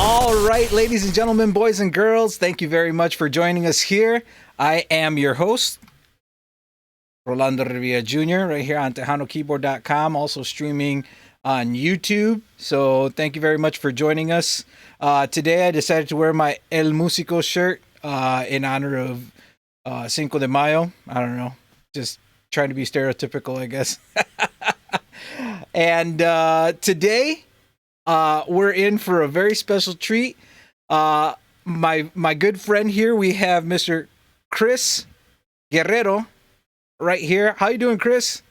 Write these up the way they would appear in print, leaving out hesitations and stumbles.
All right, ladies and gentlemen, boys and girls, thank you very much for joining us here. I am your host, Rolando Rivia Jr., right here on TejanoKeyboard.com, also streaming on YouTube. So thank you very much for joining us. Today I decided to wear my El Músico shirt in honor of Cinco de Mayo. I don't know, just trying to be stereotypical, I guess. And today we're in for a very special treat. My good friend here, we have Mr. Chris Guerrero right here. How you doing, Chris?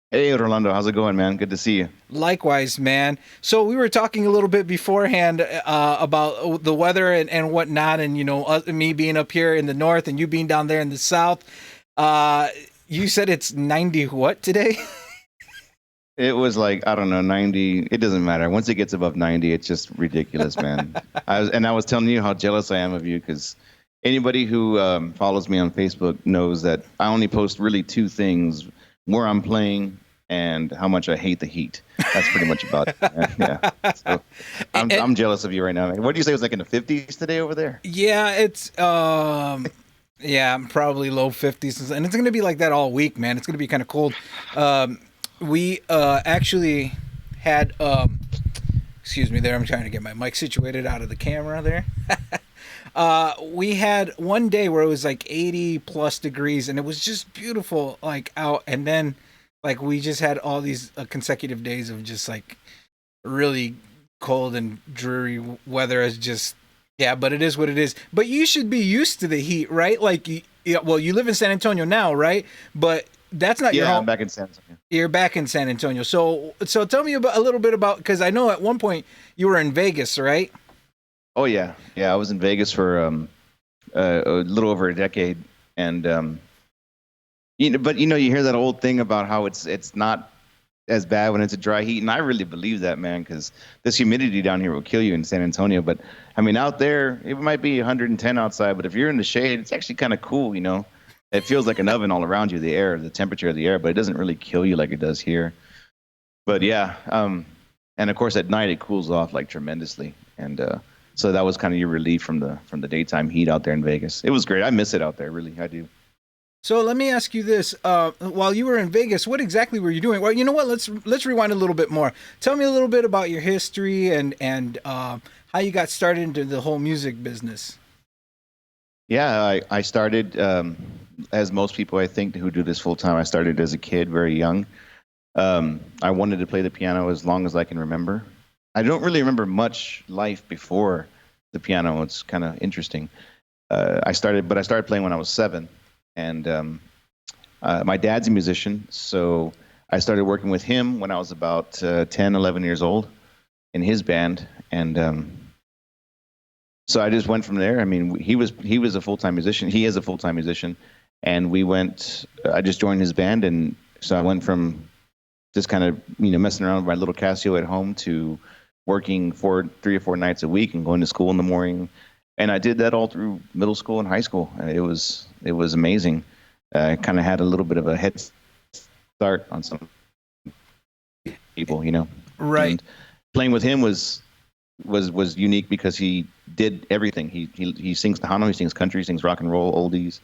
Hey, Rolando. How's it going, man? Good to see you. Likewise, man. So we were talking a little bit beforehand about the weather and whatnot, and me being up here in the north and you being down there in the south. You said it's 90 what today? It was like, I don't know, 90. It doesn't matter. Once it gets above 90, it's just ridiculous, man. I was telling you how jealous I am of you because anybody who follows me on Facebook knows that I only post really two things: where I'm playing and how much I hate the heat. That's pretty much about it. Yeah. So I'm jealous of you right now. What did you say it was like in the 50s today over there? Yeah, it's yeah, probably low 50s, and it's gonna be like that all week, man. It's gonna be kind of cold. We actually had excuse me there, I'm trying to get my mic situated out of the camera there. We had one day where it was like 80 plus degrees and it was just beautiful, like out, and then like we just had all these consecutive days of just like really cold and dreary weather. As just, yeah, but it is what it is. But you should be used to the heat, right? Like well, you live in San Antonio now, right? But that's not your home. Yeah, I'm back in San Antonio. You're back in San Antonio. So tell me about a little bit about, because I know at one point you were in Vegas, right? Oh yeah, I was in Vegas for a little over a decade, and but you hear that old thing about how it's not as bad when it's a dry heat, and I really believe that, man, because this humidity down here will kill you in San Antonio. But I mean, out there it might be 110 outside, but if you're in the shade, it's actually kind of cool, It feels like an oven all around you, the temperature of the air, but it doesn't really kill you like it does here. But yeah, and of course at night it cools off like tremendously, and so that was kind of your relief from the daytime heat out there in Vegas. It was great. I miss it out there, really. I do. So let me ask you this: while you were in Vegas, what exactly were you doing? Well, you know what? Let's rewind a little bit more. Tell me a little bit about your history and how you got started into the whole music business. Yeah, I started, as most people I think who do this full time, I started as a kid, very young. I wanted to play the piano as long as I can remember. I don't really remember much life before the piano. It's kind of interesting. I started playing when I was 7, and my dad's a musician, so I started working with him when I was about 10, 11 years old in his band, and so I just went from there. I mean, he was a full-time musician. He is a full-time musician, and I just joined his band, and so I went from just kind of messing around with my little Casio at home to working 3 or 4 nights a week and going to school in the morning. And I did that all through middle school and high school. And it was amazing. I kind of had a little bit of a head start on some people, Right. And playing with him was unique because he did everything. He sings Tejano, he sings country, he sings rock and roll, oldies.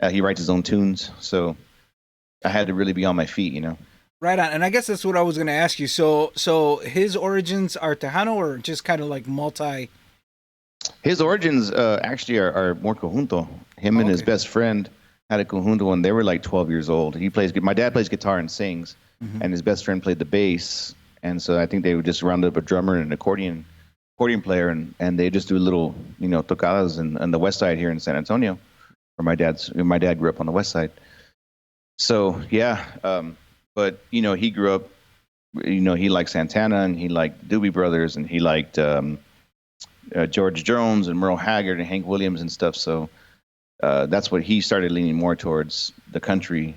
He writes his own tunes. So I had to really be on my feet, Right on. And I guess that's what I was going to ask you. So his origins are Tejano or just kind of like multi? His origins actually are more conjunto. Him and his best friend had a conjunto when they were like 12 years old. My dad plays guitar and sings, and his best friend played the bass. And so I think they would just round up a drummer and an accordion player, and they just do little, tocadas on the west side here in San Antonio, where my dad grew up on the west side. So yeah, but he grew up, he liked Santana and he liked Doobie Brothers and he liked George Jones and Merle Haggard and Hank Williams and stuff. So that's what he started leaning more towards, the country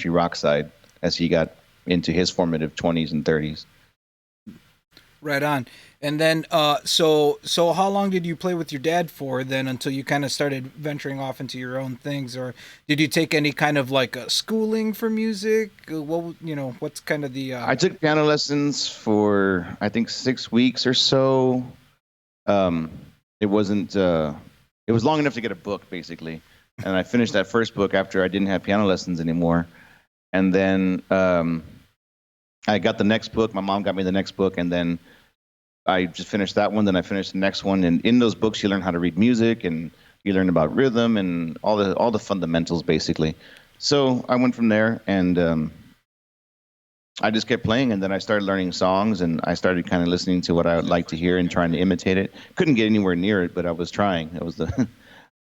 rock side, as he got into his formative 20s and 30s. Right on. And then, so how long did you play with your dad for then until you kind of started venturing off into your own things? Or did you take any kind of like schooling for music? What's kind of the... I took piano lessons for, I think, 6 weeks or so. Um, it wasn't. It was long enough to get a book, basically, and I finished that first book after I didn't have piano lessons anymore. And then I got the next book. My mom got me the next book, and then I just finished that one. Then I finished the next one, and in those books, you learn how to read music, and you learn about rhythm and all the fundamentals, basically. So I went from there, and I just kept playing, and then I started learning songs, and I started kind of listening to what I would like to hear and trying to imitate it. Couldn't get anywhere near it, but I was trying. That was the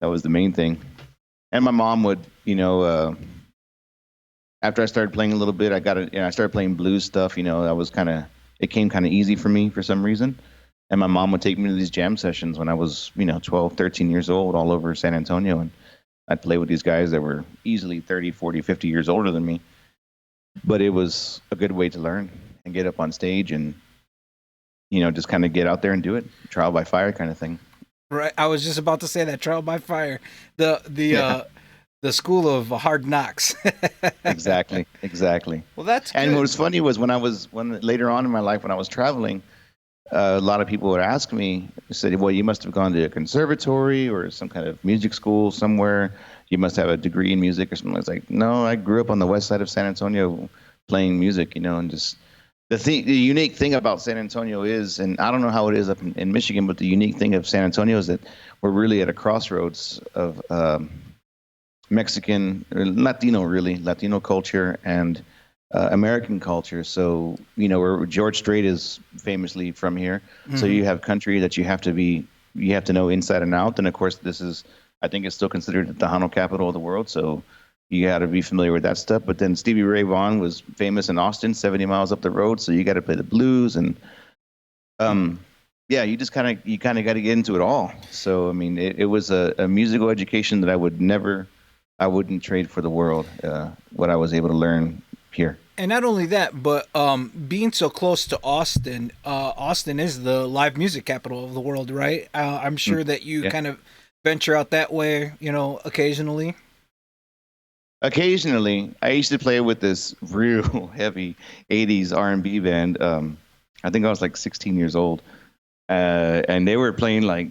that was the main thing. And my mom would, after I started playing a little bit, I started playing blues stuff. I was kind of it came kind of easy for me for some reason. And my mom would take me to these jam sessions when I was, 12, 13 years old, all over San Antonio, and I'd play with these guys that were easily 30, 40, 50 years older than me. But it was a good way to learn and get up on stage and just kind of get out there and do it, trial by fire kind of thing. Right. I was just about to say that trial by fire, the Yeah, the school of hard knocks. exactly. Well, that's And what good. was funny was when later on in my life when I was traveling, a lot of people would ask me, said, "Well, you must have gone to a conservatory or some kind of music school somewhere. You must have a degree in music or something." I was like, "No, I grew up on the west side of San Antonio playing music, and just the unique thing about San Antonio is, and I don't know how it is up in Michigan, but the unique thing of San Antonio is that we're really at a crossroads of Mexican, or Latino, really Latino culture and American culture. So where George Strait is famously from here. So Hmm. you have country that you have to know inside and out. And of course, I think it's still considered the Tejano capital of the world. So you got to be familiar with that stuff. But then Stevie Ray Vaughan was famous in Austin, 70 miles up the road. So you got to play the blues and um, yeah, you kind of got to get into it all. So I mean, it was a musical education that I wouldn't trade for the world. What I was able to learn here. And not only that, but being so close to Austin, Austin is the live music capital of the world, right? I'm Mm, sure that you yeah. kind of venture out that way, occasionally. Occasionally, I used to play with this real heavy '80s R&B band. I think I was like 16 years old, and they were playing like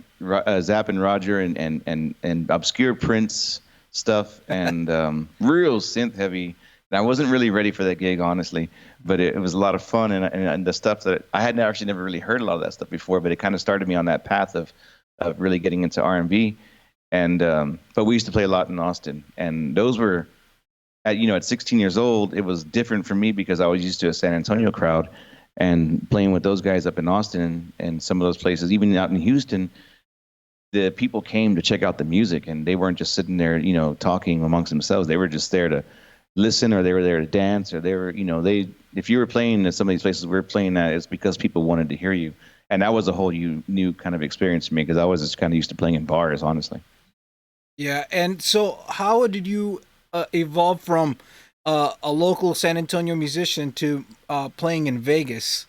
Zapp and Roger and obscure Prince stuff and real synth heavy. And I wasn't really ready for that gig, honestly, but it was a lot of fun and the stuff that I had actually never really heard a lot of that stuff before, but it kind of started me on that path of really getting into R&B. And but we used to play a lot in Austin, and those were at 16 years old, it was different for me because I was used to a San Antonio crowd and playing with those guys up in Austin and some of those places, even out in Houston, the people came to check out the music and they weren't just sitting there, talking amongst themselves. They were just there to listen or they were there to dance or they were, if you were playing at some of these places we were playing at, it's because people wanted to hear you. And that was a whole new kind of experience for me because I was just kind of used to playing in bars, honestly. Yeah, and so how did you evolve from a local San Antonio musician to playing in Vegas?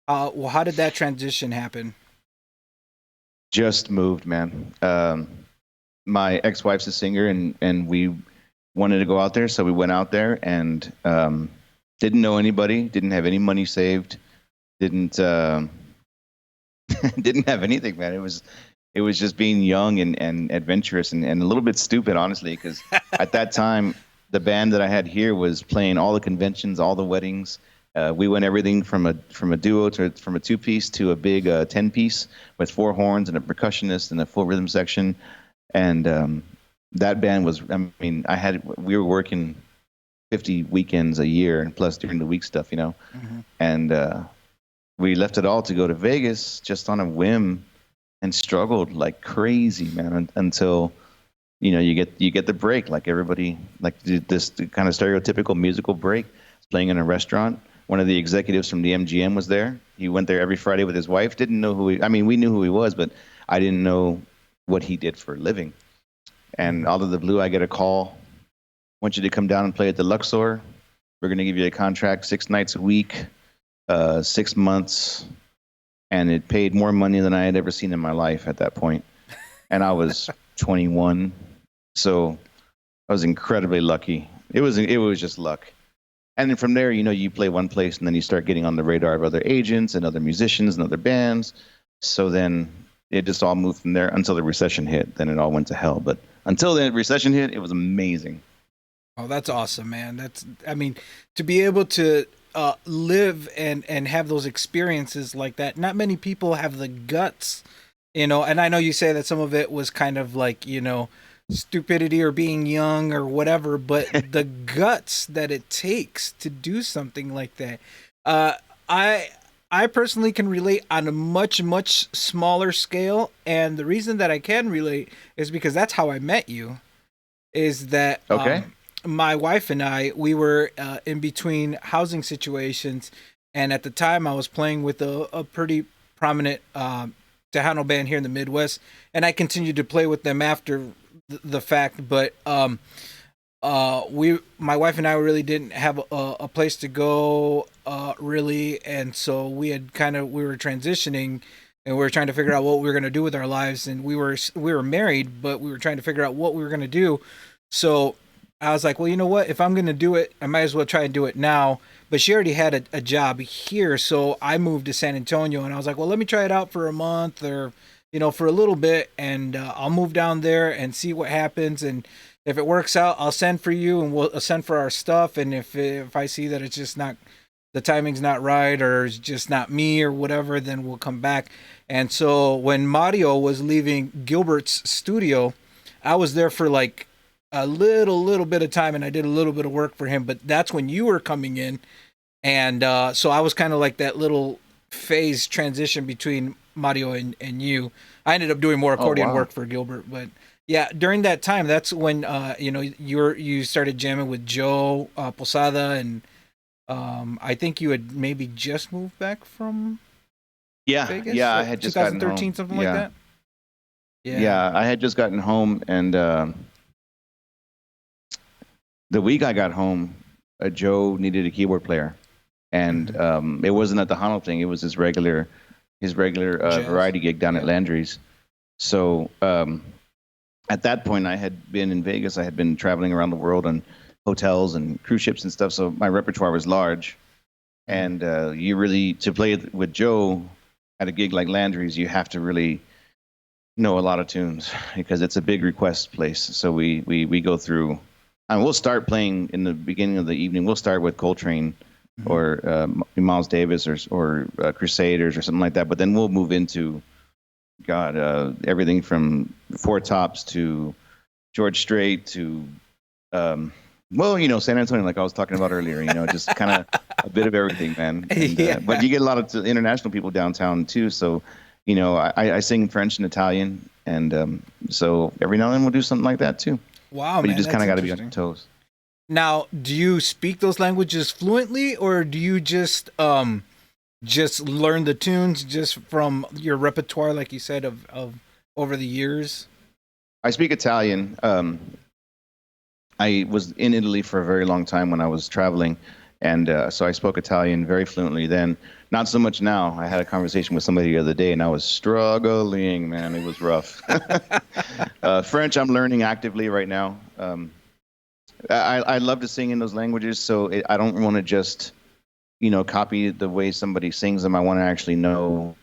Well, how did that transition happen? Just moved, man. My ex-wife's a singer and we wanted to go out there, so we went out there and didn't know anybody, didn't have any money saved, didn't didn't have anything, man. It was just being young and adventurous and a little bit stupid, honestly, because at that time the band that I had here was playing all the conventions, all the weddings. We went everything from a duo to from a two piece to a big 10 piece with four horns and a percussionist and a full rhythm section. And that band was, I mean, we were working 50 weekends a year and plus during the week stuff, Hmm. and we left it all to go to Vegas just on a whim and struggled like crazy, man, until you get the break like everybody like this kind of stereotypical musical break. Playing in a restaurant. One of the executives from the MGM was there. He went there every Friday with his wife. Didn't know who he. I mean, we knew who he was, but I didn't know what he did for a living. And Hmm. out of the blue, I get a call. Want you to come down and play at the Luxor. We're going to give you a contract 6 nights a week, 6 months, and it paid more money than I had ever seen in my life at that point. And I was 21, so I was incredibly lucky. It was just luck. And then from there, you play one place, and then you start getting on the radar of other agents and other musicians and other bands. So then it just all moved from there until the recession hit. Then it all went to hell. But until the recession hit, it was amazing. Oh, that's awesome, man. I mean, to be able to live and have those experiences like that. Not many people have the guts, you know. And I know you say that some of it was kind of like, you know, stupidity or being young or whatever, but the guts that it takes to do something like that. Uh, I I personally can relate on a much smaller scale, and the reason that I can relate is because that's how I met you. Is that Okay. my wife and I, we were in between housing situations, and at the time I was playing with a pretty prominent Tejano band here in the Midwest, and I continued to play with them after the fact. But my wife and I really didn't have a place to go really, and so we were transitioning. And we were trying to figure out what we were going to do with our lives, and we were married, but we were trying to figure out what we were going to do. So I was like, well, you know what? If I'm going to do it, I might as well try and do it now. But she already had a job here. So I moved to San Antonio, and I was like, well, let me try it out for a month or, you know, for a little bit. And I'll move down there and see what happens. And if it works out, I'll send for you and we'll send for our stuff. And if I see that it's just not, the timing's not right or it's just not me or whatever, then we'll come back. And so when Mario was leaving Gilbert's studio, I was there for like a little bit of time, and I did a little bit of work for him. But that's when you were coming in, and so I was kind of like that little phase transition between Mario and you. I ended up doing more Oh, accordion wow. work for Gilbert, but yeah, during that time, that's when you know you started jamming with Joe Posada, and I think you had maybe just moved back from Yeah, Vegas, yeah, I like had just gotten 2013, home. something like Yeah, that. Yeah. yeah, I had just gotten home, and the week I got home, Joe needed a keyboard player, and Hmm. it wasn't at the Hano thing. It was his regular Jazz. variety gig down at Yeah. Landry's. So at that point, I had been in Vegas. I had been traveling around the world on hotels and cruise ships and stuff. So my repertoire was large, Mhm. and you really to play it with Joe at a gig like Landry's, you have to really know a lot of tunes because it's a big request place. So we go through, and we'll start playing in the beginning of the evening. We'll start with Coltrane Mhm. or Miles Davis or Crusaders or something like that. But then we'll move into God, everything from Four Tops to George Strait to well, San Antonio, like I was talking about earlier. Just kind of a bit of everything, man. And but Yeah. you get a lot of international people downtown too. So, I sing French and Italian, and so every now and then we'll do something like that too. Wow, But you man, just kind that's of got to be on your interesting. toes. Now, do you speak those languages fluently, or do you just learn the tunes just from your repertoire, like you said, of over the years? I speak Italian. I was in Italy for a very long time when I was traveling, and so I spoke Italian very fluently then. Not so much now. I had a conversation with somebody the other day, and I was struggling, man. It was rough. French, I'm learning actively right now. I love to sing in those languages, so I don't want to just, copy the way somebody sings them. I want to actually know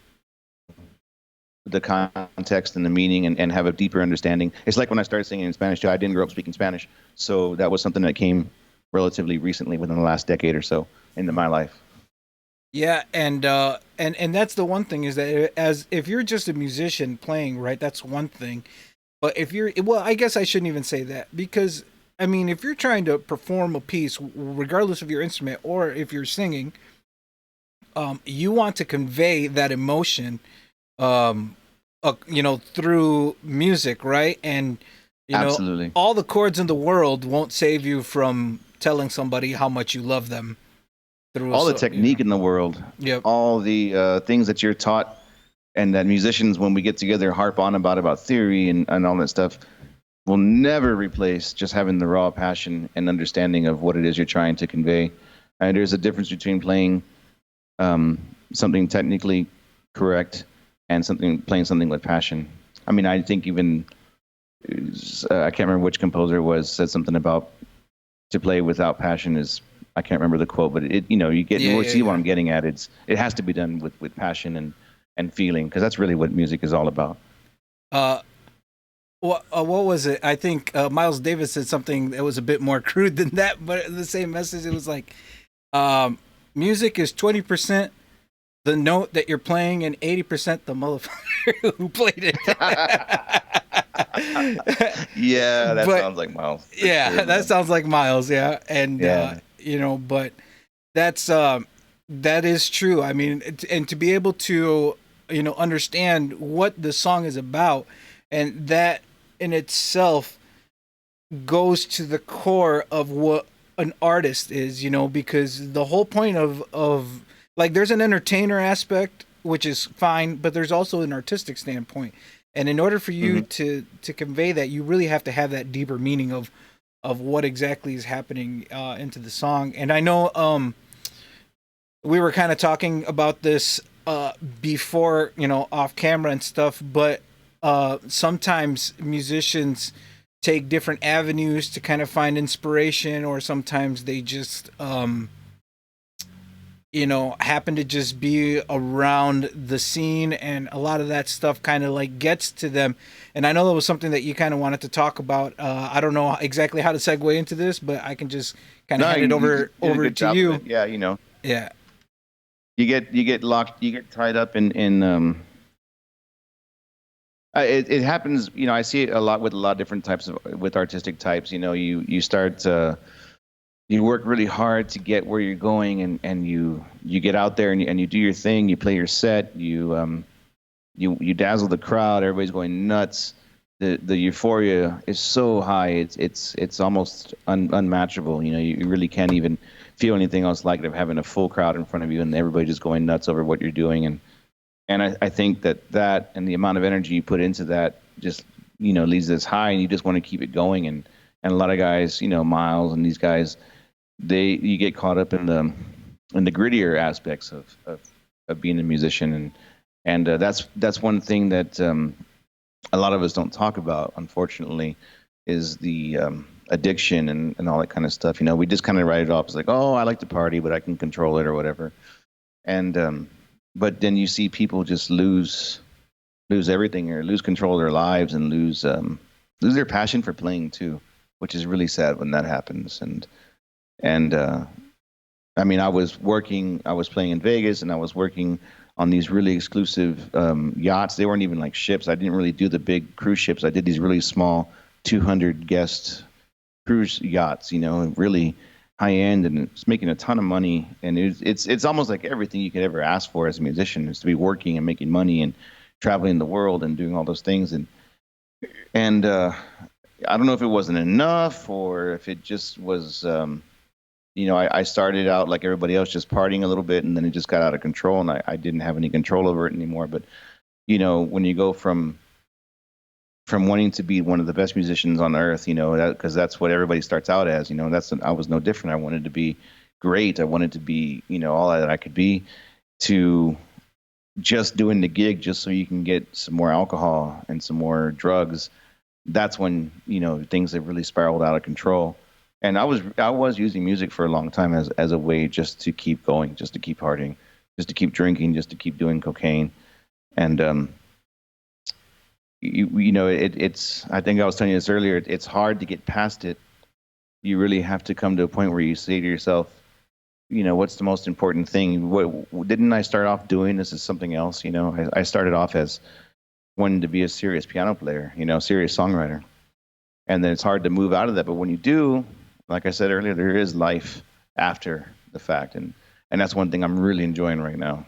the context and the meaning and have a deeper understanding. It's like when I started singing in Spanish too. I didn't grow up speaking Spanish, so that was something that came relatively recently within the last decade or so into my life. Yeah, and that's the one thing is that as if you're just a musician playing, right? That's one thing. But if you're, well, I guess I shouldn't even say that because I mean, if you're trying to perform a piece, regardless of your instrument or if you're singing, you want to convey that emotion, um, you know, through music, right? And you know, Absolutely. all the chords in the world won't save you from telling somebody how much you love them through a All the so, you know. technique in the world, Yep. all the things that you're taught, and that musicians, when we get together, harp on about theory and all that stuff, will never replace just having the raw passion and understanding of what it is you're trying to convey. And there's a difference between playing um, something technically correct and playing something with passion. I mean, I think even I can't remember which composer it was said something about to play without passion is I can't remember the quote, but you Yeah, you yeah, see what yeah. I'm getting at. It has to be done with passion, and and feeling, because that's really what music is all about. Uh, what was it? I think Miles Davis said something that was a bit more crude than that, but in the same message, it was like, um, music is 20% the note that you're playing and 80% the motherfucker who played it. Yeah, that But sounds like Miles for sure, yeah, that man. sounds like Miles. Yeah, and Yeah. but that's that is true. I mean, and to be able to understand what the song is about, and that in itself goes to the core of what an artist is, because the whole point of like there's an entertainer aspect which is fine, but there's also an artistic standpoint. And in order for you Hmm. to convey that, you really have to have that deeper meaning of what exactly is happening into the song. And I know we were kind of talking about this before, off camera and stuff, but sometimes musicians take different avenues to kind of find inspiration, or sometimes they just happen to just be around the scene, and a lot of that stuff kind of like gets to them. And I know that was something that you kind of wanted to talk about. I don't know exactly how to segue into this, but I can just kind of No, hand it you did a over good to job of you. it. Yeah, Yeah. you get locked, you get tied up in. It happens. I see it a lot with a lot of different types of with artistic types. You start you work really hard to get where you're going, and you get out there and you do your thing. You play your set. You dazzle the crowd. Everybody's going nuts. The euphoria is so high. It's almost unmatchable. You really can't even feel anything else like it, of having a full crowd in front of you and everybody just going nuts over what you're doing. And I think that and the amount of energy you put into that just leads this high, and you just want to keep it going. And a lot of guys, Miles and these guys, you get caught up in the grittier aspects of being a musician, and that's one thing that a lot of us don't talk about, unfortunately, is the addiction and all that kind of stuff. We just kind of write it off as like, oh, I like to party, but I can control it or whatever. And but then you see people just lose everything, or lose control of their lives, and lose their passion for playing too, which is really sad when that happens. And I mean, I was playing in Vegas, and I was working on these really exclusive yachts. They weren't even like ships. I didn't really do the big cruise ships. I did these really small 200 guest cruise yachts, really high end, and it's making a ton of money. And it's almost like everything you could ever ask for as a musician, is to be working and making money and traveling the world and doing all those things. And I don't know if it wasn't enough, or if it just was. I started out like everybody else, just partying a little bit, and then it just got out of control, and I didn't have any control over it anymore. But when you go from wanting to be one of the best musicians on earth, because that's what everybody starts out as. I was no different. I wanted to be great. I wanted to be, all that I could be, to just doing the gig just so you can get some more alcohol and some more drugs. That's when, things have really spiraled out of control. And I was using music for a long time as a way just to keep going, just to keep partying, just to keep drinking, just to keep doing cocaine. And it's, I think I was telling you this earlier, it's hard to get past it. You really have to come to a point where you say to yourself, what's the most important thing? What didn't I start off doing this as something else? I started off as wanting to be a serious piano player, serious songwriter. And then it's hard to move out of that. But when you do, like I said earlier, there is life after the fact. And that's one thing I'm really enjoying right now.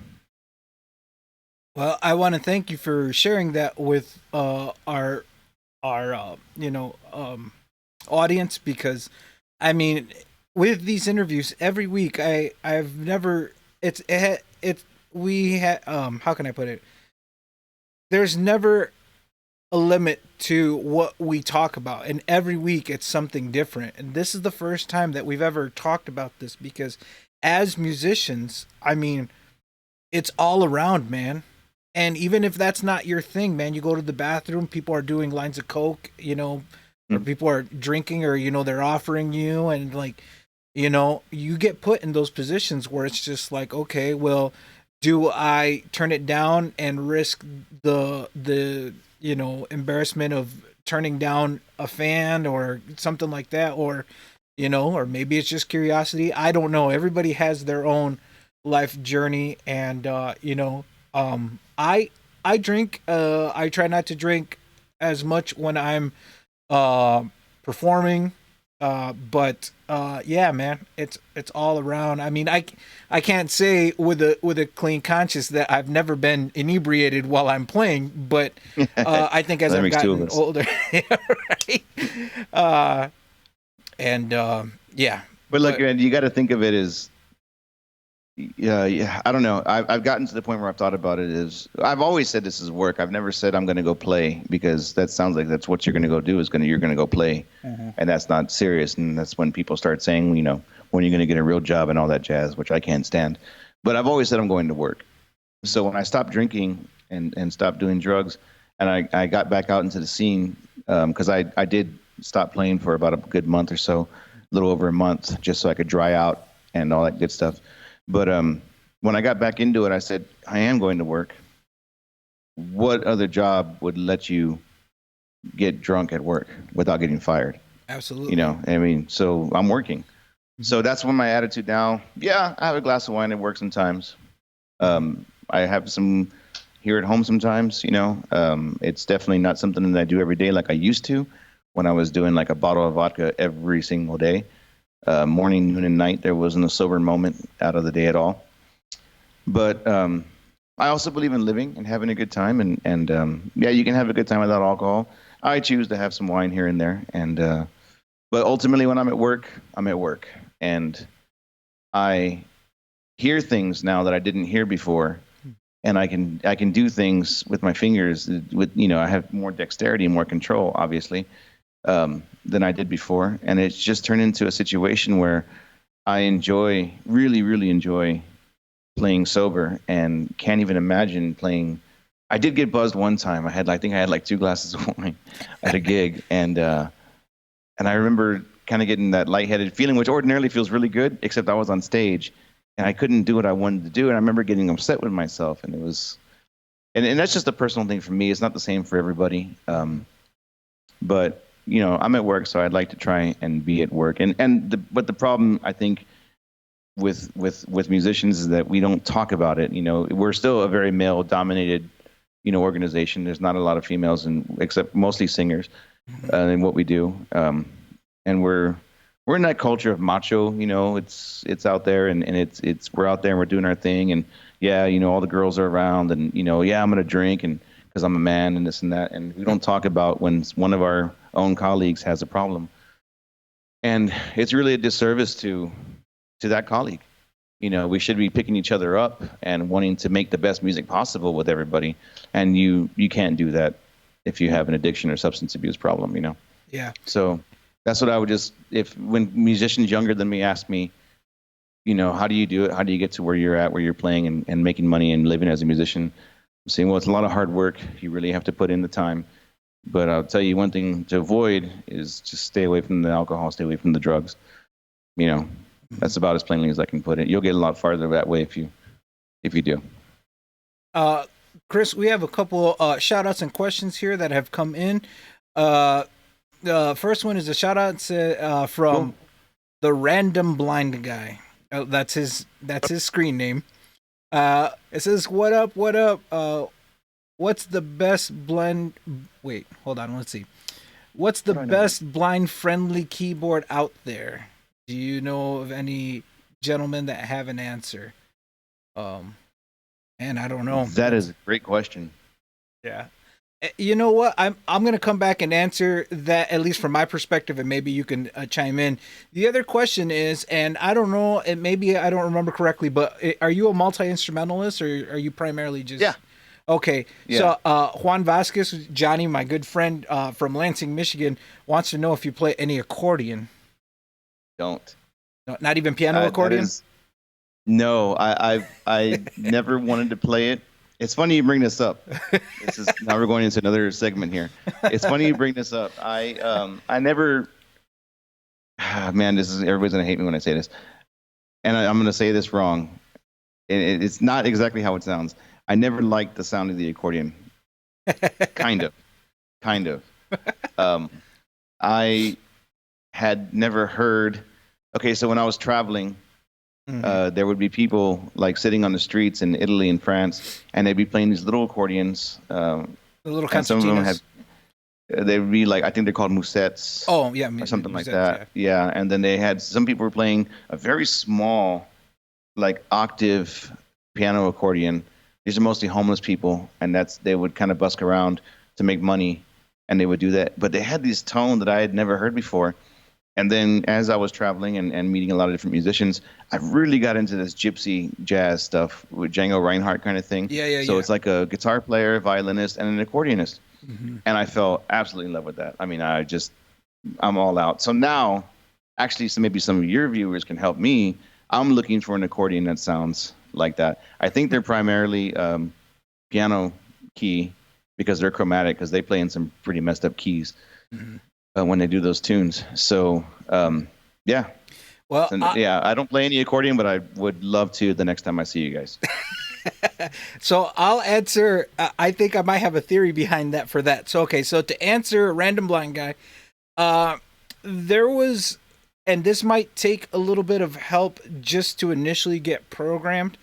Well, I want to thank you for sharing that with our audience, because I mean, with these interviews every week, I've never it's we had how can I put it? There's never a limit to what we talk about, and every week it's something different. And this is the first time that we've ever talked about this, because as musicians, I mean, it's all around, man. And even if that's not your thing, man, you go to the bathroom, people are doing lines of coke, or Mm. people are drinking, or they're offering you, and like, you get put in those positions where it's just like, okay, well, do I turn it down and risk the embarrassment of turning down a fan or something like that, or or maybe it's just curiosity. I don't know. Everybody has their own life journey, and I drink. I try not to drink as much when I'm uh, performing. But yeah, man, it's all around. I mean, I can't say with a clean conscience that I've never been inebriated while I'm playing, but I think as That I've makes two of gotten us. older, yeah, right? Uh, and yeah, But look, but man, you got to think of it as, yeah. I don't know. I've gotten to the point where I've thought about it as I've always said this is work. I've never said I'm going to go play because that sounds like that's what you're going to go do is you're going to go play, Mhm. and that's not serious. And that's when people start saying, when you're going to get a real job and all that jazz, which I can't stand. But I've always said I'm going to work. So when I stopped drinking and stopped doing drugs, and I got back out into the scene because I did stop playing for about a good month or so, a little over a month, just so I could dry out and all that good stuff. But when I got back into it, I said, I am going to work. What other job would let you get drunk at work without getting fired? absolutely. I mean, so I'm working. Mhm. So that's when my attitude now. Yeah, I have a glass of wine at work sometimes. I have some here at home sometimes. It's definitely not something that I do every day like I used to when I was doing like a bottle of vodka every single day. Morning, noon, and night. There wasn't a sober moment out of the day at all. But I also believe in living and having a good time. And yeah, you can have a good time without alcohol. I choose to have some wine here and there. But ultimately, when I'm at work. And I hear things now that I didn't hear before. And I can do things with my fingers with I have more dexterity, more control, obviously, than I did before. And it's just turned into a situation where I really, really enjoy playing sober and can't even imagine playing. I did get buzzed one time. I think I had like two glasses of wine at a gig, and I remember kind of getting that lightheaded feeling, which ordinarily feels really good, except I was on stage and I couldn't do what I wanted to do, and I remember getting upset with myself, and it was, and that's just a personal thing for me. It's not the same for everybody, but I'm at work, so I'd like to try and be at work, but the problem I think with musicians is that we don't talk about it. We're still a very male dominated organization. There's not a lot of females, except mostly singers in what we do. And we're in that culture of macho. It's out there, and it's we're out there and we're doing our thing. And yeah, all the girls are around, and yeah, I'm gonna drink and because I'm a man and this and that. And we don't talk about when one of our own colleagues has a problem. And it's really a disservice to that colleague. We should be picking each other up and wanting to make the best music possible with everybody. And you can't do that if you have an addiction or substance abuse problem. Yeah. So that's what I would just, if when musicians younger than me ask me, how do you do it? How do you get to where you're at, where you're playing and making money and living as a musician? I'm saying, well, it's a lot of hard work. You really have to put in the time. But I'll tell you one thing to avoid is just stay away from the alcohol, stay away from the drugs. You know, that's about as plainly as I can put it. You'll get a lot farther that way if you do. Uh, Chris, we have a couple shout outs and questions here that have come in. Uh, the first one is a shout out from Cool. the random blind guy. That's his screen name. It says, "What up? What up? What's the best blind? Wait, hold on. Let's see. What's the best blind friendly keyboard out there? Do you know of any gentlemen that have an answer?" Um, and I don't know. That is a great question. Yeah. You know what? I'm gonna come back and answer that at least from my perspective, and maybe you can chime in. The other question is, and I don't know, and maybe I don't remember correctly, but are you a multi instrumentalist, or are you primarily Yeah. just okay? Yeah. So Juan Vasquez, Johnny, my good friend from Lansing, Michigan, wants to know if you play any accordion. Don't. No, not even piano That accordion. is no. I never wanted to play it. It's funny you bring this up. This is now we're going into another segment here. It's funny you bring this up. I never. Man, this is everybody's gonna hate me when I say this, and I'm gonna say this wrong. It's not exactly how it sounds. I never liked the sound of the accordion. Kind of, kind of. Um, I had never heard. Okay, so when I was traveling, there would be people like sitting on the streets in Italy and France, and they'd be playing these little accordions. The little And some of them have, concertinas. they would be like, I think they're called musettes Oh yeah, or something like yeah. that. Yeah, and then they had some people were playing a very small, like octave piano accordion. These are mostly homeless people, and they would kind of busk around to make money, and they would do that. But they had this tone that I had never heard before. And then as I was traveling and meeting a lot of different musicians, I really got into this gypsy jazz stuff with Django Reinhardt kind of thing. Yeah, yeah, So yeah. it's like a guitar player, violinist, and an accordionist. Mm-hmm. And I fell absolutely in love with that. I mean, I'm all out. So now, actually, so maybe some of your viewers can help me. I'm looking for an accordion that sounds like that. I think they're primarily piano key because they're chromatic because they play in some pretty messed up keys. Mm-hmm. When they do those tunes. So, yeah. Well, yeah, I don't play any accordion, but I would love to the next time I see you guys. So I'll answer. I think I might have a theory behind that for that. So, okay. So to answer Random Blind Guy, there was, and this might take a little bit of help just to initially get programmed.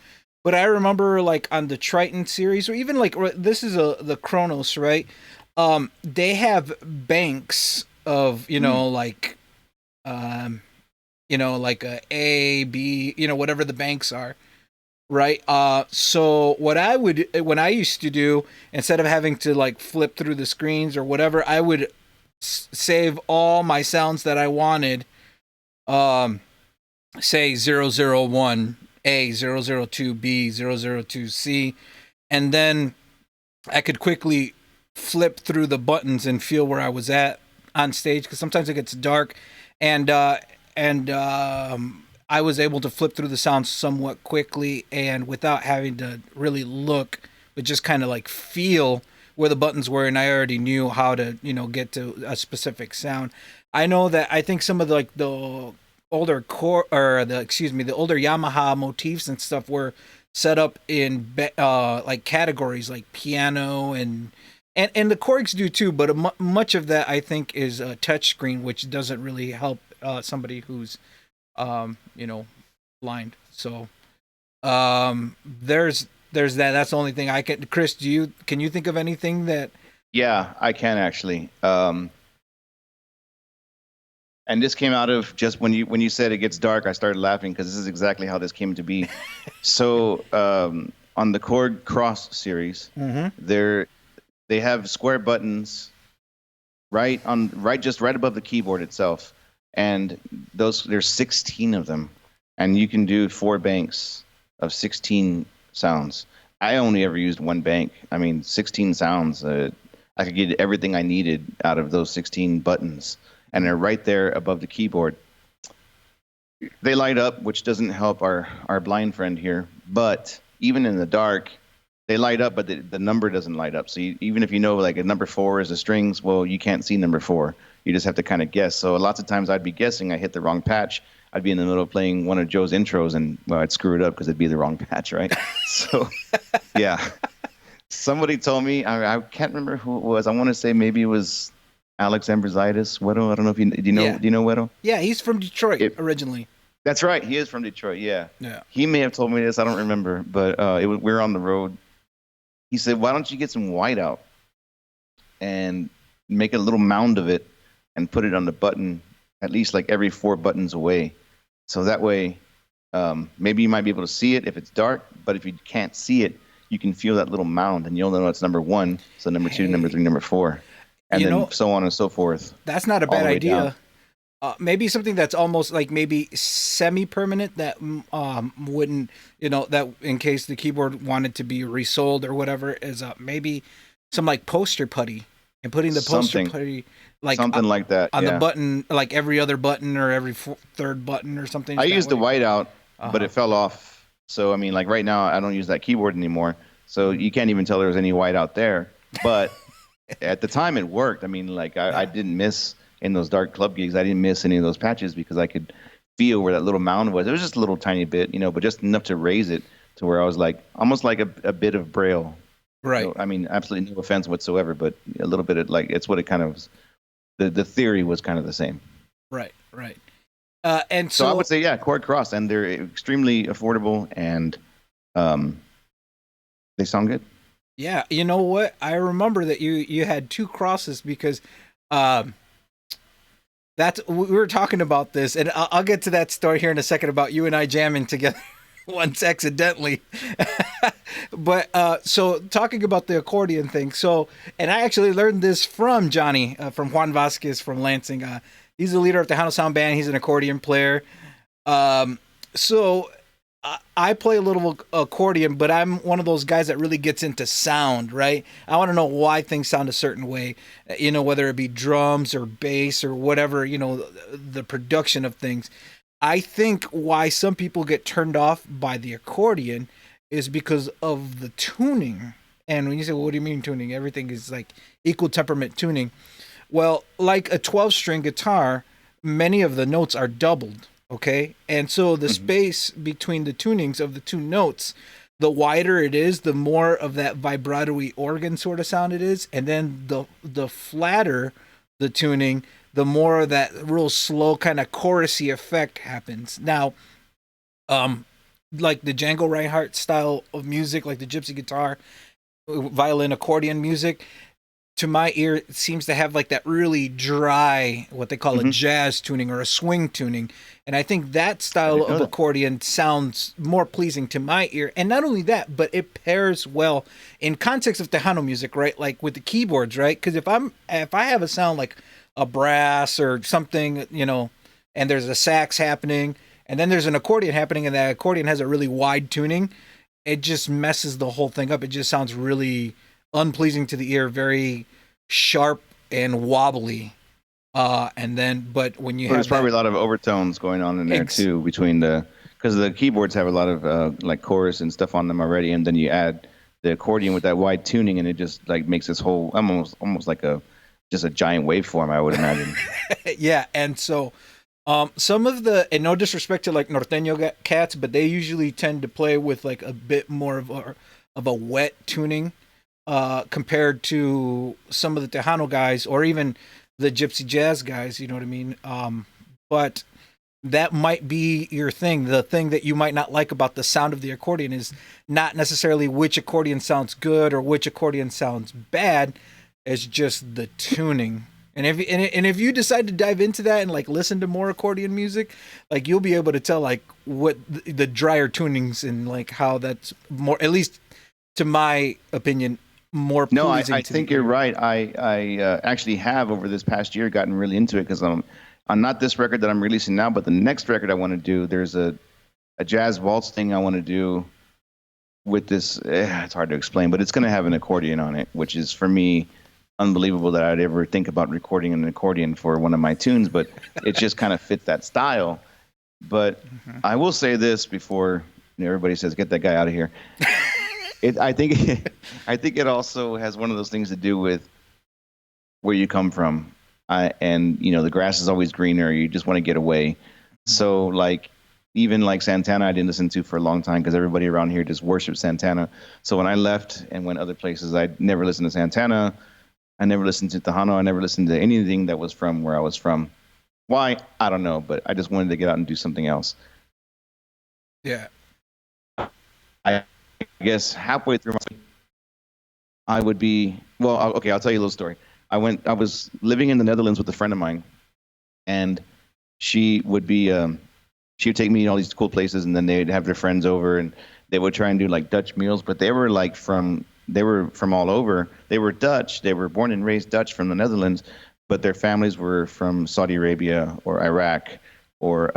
But I remember like on the Triton series, or even like this is the Kronos, right? They have banks of like like a B, whatever the banks are, right? So what when I used to do, instead of having to like flip through the screens or whatever, I would save all my sounds that I wanted, say 001 A, 002 B, 002 C, and then I could quickly flip through the buttons and feel where I was at on stage, because sometimes it gets dark, and I was able to flip through the sounds somewhat quickly and without having to really look, but just kind of like feel where the buttons were, and I already knew how to get to a specific sound. I know that I think some of the older the older Yamaha motifs and stuff were set up in like categories like piano and the Korgs do too, but much of that I think is a touchscreen, which doesn't really help somebody who's blind. So there's that. That's the only thing I can. Chris, can you think of anything that? Yeah, I can actually. And this came out of just when you said it gets dark, I started laughing because this is exactly how this came to be. So on the Korg Cross series, they have square buttons right above the keyboard itself, and there's 16 of them, and you can do 4 banks of 16 sounds. I only ever used one bank. I mean, 16 sounds. I could get everything I needed out of those 16 buttons, and they're right there above the keyboard. They light up, which doesn't help our blind friend here, but even in the dark, they light up, but the number doesn't light up. So even if you know like a number 4 is the strings, well, you can't see number 4. You just have to kind of guess. So lots of times I'd be guessing, I hit the wrong patch. I'd be in the middle of playing one of Joe's intros, and well, I'd screw it up because it'd be the wrong patch, right? So, yeah. Somebody told me, I can't remember who it was. I want to say maybe it was Alex Ambrositis, Weddle. I don't know if do you know Weddle? Yeah, he's from Detroit originally. That's right. He is from Detroit. Yeah. Yeah. He may have told me this. I don't remember, but we were on the road. He said, "Why don't you get some whiteout and make a little mound of it and put it on the button, at least like every 4 buttons away, so that way maybe you might be able to see it if it's dark, but if you can't see it, you can feel that little mound, and you'll know it's number 1, so number 2, number 3, number 4, and then so on and so forth." That's not a bad idea. Maybe something that's almost like maybe semi-permanent that wouldn't, that in case the keyboard wanted to be resold or whatever, is maybe some like poster putty, and putting the poster putty like something like that on the button, like every other button or every third button or something. I used the whiteout, but it fell off. So I mean, like right now, I don't use that keyboard anymore, so you can't even tell there was any whiteout there. But at the time, it worked. I mean, like I didn't miss. In those dark club gigs, I didn't miss any of those patches because I could feel where that little mound was. It was just a little tiny bit, but just enough to raise it to where I was like almost like a bit of Braille. Right. No, I mean, absolutely no offense whatsoever, but a little bit of like it's what it kind of the theory was kind of the same. Right. Right. And So I so would say, yeah, chord cross, and they're extremely affordable, and um, they sound good. yeah, you know what? I remember that you had two crosses because um that's we were talking about this, and I'll get to that story here in a second about you and I jamming together once accidentally. But so talking about the accordion thing, so and I actually learned this from Johnny, from Juan Vasquez from Lansing. He's the leader of the Tejano Sound Band. He's an accordion player. Um, so I play a little accordion, but I'm one of those guys that really gets into sound, right? I want to know why things sound a certain way, whether it be drums or bass or whatever, the production of things. I think why some people get turned off by the accordion is because of the tuning. And when you say, well, what do you mean tuning? Everything is like equal temperament tuning. Well, like a 12 string guitar, many of the notes are doubled. Okay. And so the Mm-hmm. space between the tunings of the two notes, the wider it is, the more of that vibrato-y organ sort of sound it is. And then the flatter the tuning, the more of that real slow kind of chorusy effect happens. Now, um, like the Django Reinhardt style of music, like the gypsy guitar, violin, accordion music, to my ear it seems to have like that really dry what they call a Mm-hmm. jazz tuning or a swing tuning, and I think that I style didn't know of that. accordion sounds more pleasing to my ear. And not only that, but it pairs well in context of Tejano music, right? Like with the keyboards, right? Because if I have a sound like a brass or something, and there's a sax happening and then there's an accordion happening and that accordion has a really wide tuning, it just messes the whole thing up. It just sounds really unpleasing to the ear, very sharp and wobbly. And then, but when you Well, there's have that, probably a lot of overtones going on in there ex- too between the because the keyboards have a lot of like chorus and stuff on them already, and then you add the accordion with that wide tuning, and it just like makes this whole almost like a just a giant waveform, I would imagine. yeah, and so some of and no disrespect to like norteño cats, but they usually tend to play with like a bit more of a wet tuning compared to some of the Tejano guys or even the gypsy jazz guys. You know what I mean? But that might be your thing. The thing that you might not like about the sound of the accordion is not necessarily which accordion sounds good or which accordion sounds bad. It's just the tuning. And if you decide to dive into that and like listen to more accordion music, like you'll be able to tell like what the drier tunings and like how that's more, at least to my opinion, more No, pleasing I to the think you're ear. right. I actually have over this past year gotten really into it because I'm on not this record that I'm releasing now, but the next record I want to do. There's a jazz waltz thing I want to do with this. It's hard to explain, but it's going to have an accordion on it, which is for me unbelievable that I'd ever think about recording an accordion for one of my tunes, but it just kind of fits that style. But Mm-hmm. I will say this before everybody says, "Get that guy out of here." I think I think it also has one of those things to do with where you come from. And the grass is always greener. You just want to get away. So like even like Santana, I didn't listen to for a long time because everybody around here just worships Santana. So when I left and went other places, I never listened to Santana. I never listened to Tejano. I never listened to anything that was from where I was from. Why? I don't know, but I just wanted to get out and do something else. Yeah. I guess halfway through I would be well. Okay, I'll tell you a little story. I was living in the Netherlands with a friend of mine, and she would be, she would take me to all these cool places, and then they'd have their friends over, and they would try and do like Dutch meals, but they were from all over. They were Dutch. They were born and raised Dutch from the Netherlands, but their families were from Saudi Arabia or Iraq or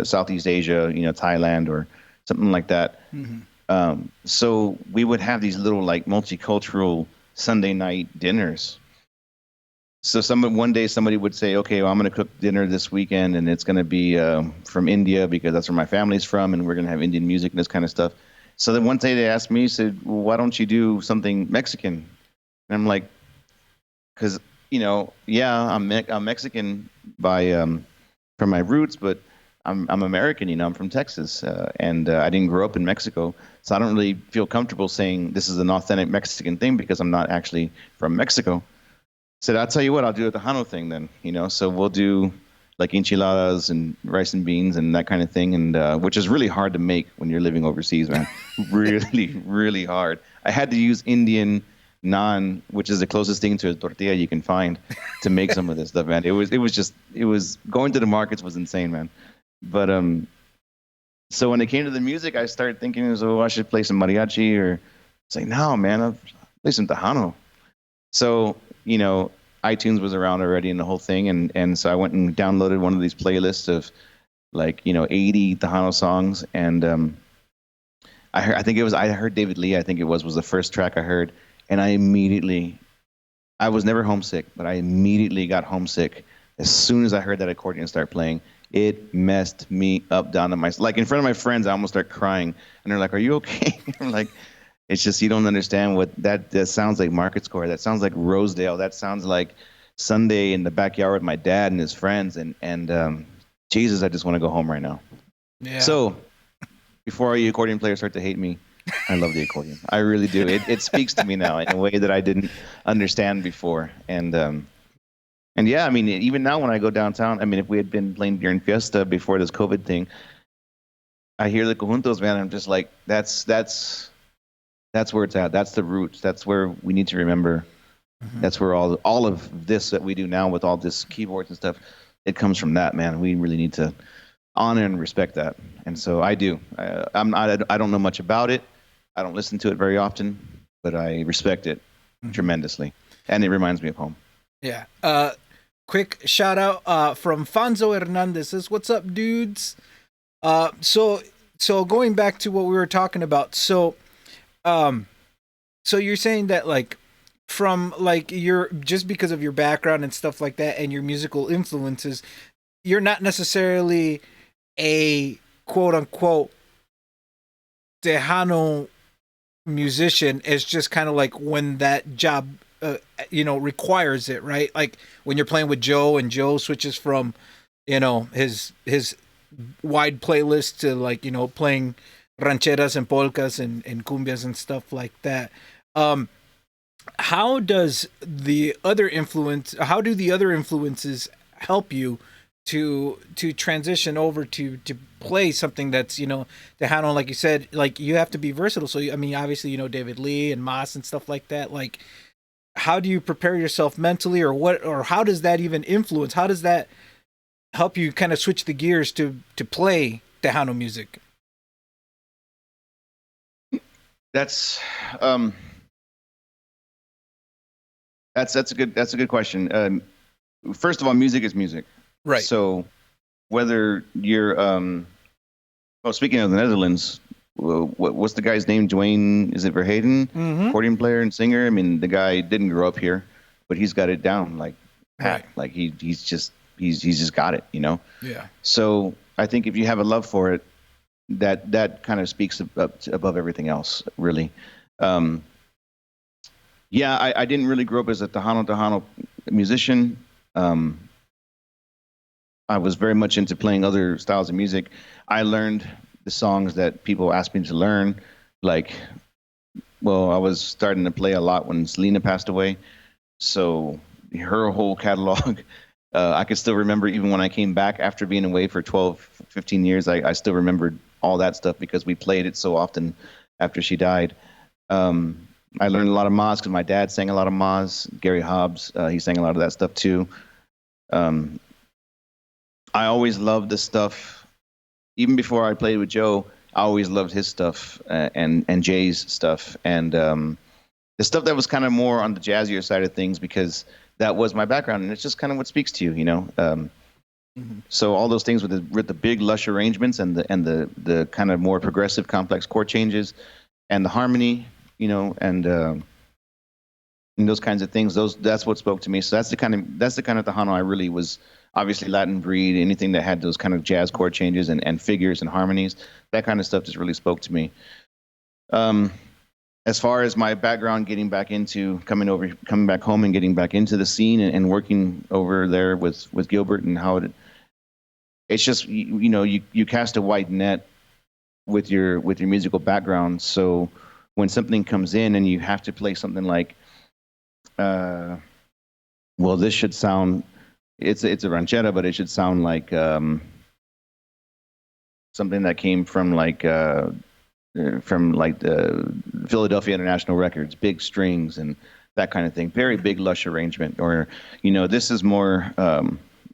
Southeast Asia, Thailand or something like that. Mm-hmm. So we would have these little like multicultural Sunday night dinners. So one day somebody would say, "Okay, well, I'm going to cook dinner this weekend, and it's going to be from India because that's where my family's from, and we're going to have Indian music and this kind of stuff." So then one day they asked me, said, "Well, why don't you do something Mexican?" And I'm like, "Because yeah, I'm Mexican by from my roots, but I'm American, you know, I'm from Texas, and I didn't grow up in Mexico, so I don't really feel comfortable saying this is an authentic Mexican thing because I'm not actually from Mexico. Said, I'll tell you what, I'll do a Tejano thing then, you know. So we'll do like enchiladas and rice and beans and that kind of thing, and which is really hard to make when you're living overseas, man. Really, really hard. I had to use Indian naan, which is the closest thing to a tortilla you can find, to make some of this stuff, man. It was going to the markets was insane, man. But so when it came to the music, I started thinking, oh, I should play some mariachi, or it's like, no, man, I'll play some Tejano. So, you know, iTunes was around already and the whole thing. And so I went and downloaded one of these playlists of like, you know, 80 Tejano songs. And I heard David Lee, I think it was the first track I heard. And I was never homesick, but I immediately got homesick as soon as I heard that accordion start playing. It messed me up down to like in front of my friends, I almost start crying. And they're like, "Are you okay?" I'm like, it's just you don't understand what that sounds like. Market Square. That sounds like Rosedale. That sounds like Sunday in the backyard with my dad and his friends. And Jesus, I just want to go home right now. Yeah. So before all you accordion players start to hate me, I love the accordion. I really do. It speaks to me now in a way that I didn't understand before. And yeah, I mean, even now when I go downtown, I mean, if we had been playing during Fiesta before this COVID thing, I hear the conjuntos, man. I'm just like, that's where it's at. That's the roots. That's where we need to remember. Mhm. That's where all of this that we do now with all this keyboards and stuff, it comes from that, man. We really need to honor and respect that. And so I do. I don't know much about it. I don't listen to it very often, but I respect it tremendously, and it reminds me of home. Yeah. Quick shout out from Fonzo Hernandez says, "What's up, dudes?" So going back to what we were talking about, so you're saying that like from like your just because of your background and stuff like that and your musical influences, you're not necessarily a quote unquote Tejano musician. It's just kind of like when that job requires it, right? Like when you're playing with Joe and Joe switches from his wide playlist to like playing rancheras and polkas and cumbias and stuff like that. How do the other influences help you to transition over to play something that's Tejano, like you said, like you have to be versatile. So I mean, obviously David Lee and Mas and stuff like that. Like, how do you prepare yourself mentally, or how does that even influence? How does that help you kind of switch the gears to play Tejano music? That's a good question. First of all, music is music, Right. So whether you're speaking of the Netherlands, what's the guy's name? Dwayne, is it Verheyden? Mm-hmm. Accordion player and singer. I mean, the guy didn't grow up here, but he's got it down like pat. Right. Like he's just got it, Yeah. So I think if you have a love for it, that kind of speaks above everything else, really. Yeah, I didn't really grow up as a Tejano musician. I was very much into playing other styles of music. I learned the songs that people asked me to learn. Like, well, I was starting to play a lot when Selena passed away. So her whole catalog, I could still remember even when I came back after being away for 12, 15 years, I still remembered all that stuff because we played it so often after she died. I learned a lot of Mas because my dad sang a lot of Mas. Gary Hobbs, he sang a lot of that stuff too. I always loved the stuff. Even before I played with Joe, I always loved his stuff and Jay's stuff. And the stuff that was kind of more on the jazzier side of things because that was my background. And it's just kind of what speaks to you, So all those things with the big lush arrangements and the kind of more progressive complex chord changes and the harmony, and those kinds of things. That's what spoke to me. So that's the kind of Tejano I really was. Obviously Latin breed, anything that had those kind of jazz chord changes and figures and harmonies, that kind of stuff just really spoke to me. As far as my background, coming back home and getting back into the scene and working over there with Gilbert and how it's just you cast a wide net with your musical background. So when something comes in and you have to play something like, well, this should sound, it's a ranchera, but it should sound like something that came from like the Philadelphia International Records, big strings and that kind of thing, very big lush arrangement. Or this is more a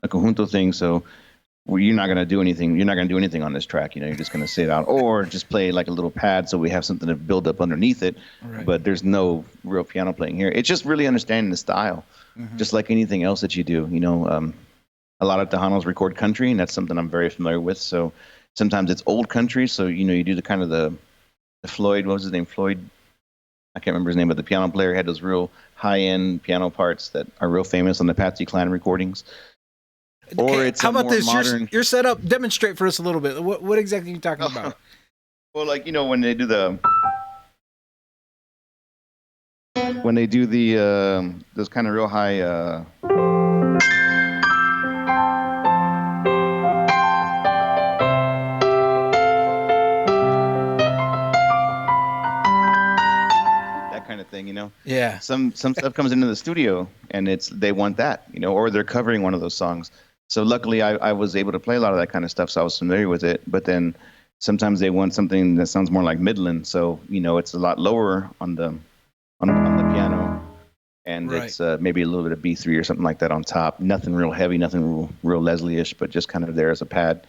conjunto thing, so you're not going to do anything. You're not going to do anything on this track. You're just going to sit out or just play like a little pad so we have something to build up underneath it. Right. But there's no real piano playing here. It's just really understanding the style, just like anything else that you do. A lot of Tejanos record country, and that's something I'm very familiar with. So sometimes it's old country. So, you do the kind of the Floyd, what was his name? Floyd, I can't remember his name, but the piano player had those real high-end piano parts that are real famous on the Patsy Cline recordings. Or it's how about this? Modern... Your setup. Demonstrate for us a little bit. What exactly are you talking about? Well, like when they do the those kind of real high. That kind of thing, Yeah. Some stuff comes into the studio and they want that, or they're covering one of those songs. So luckily, I was able to play a lot of that kind of stuff, so I was familiar with it. But then sometimes they want something that sounds more like Midland, so it's a lot lower on the piano, and right. It's maybe a little bit of B3 or something like that on top. Nothing real heavy, nothing real Leslie-ish, but just kind of there as a pad.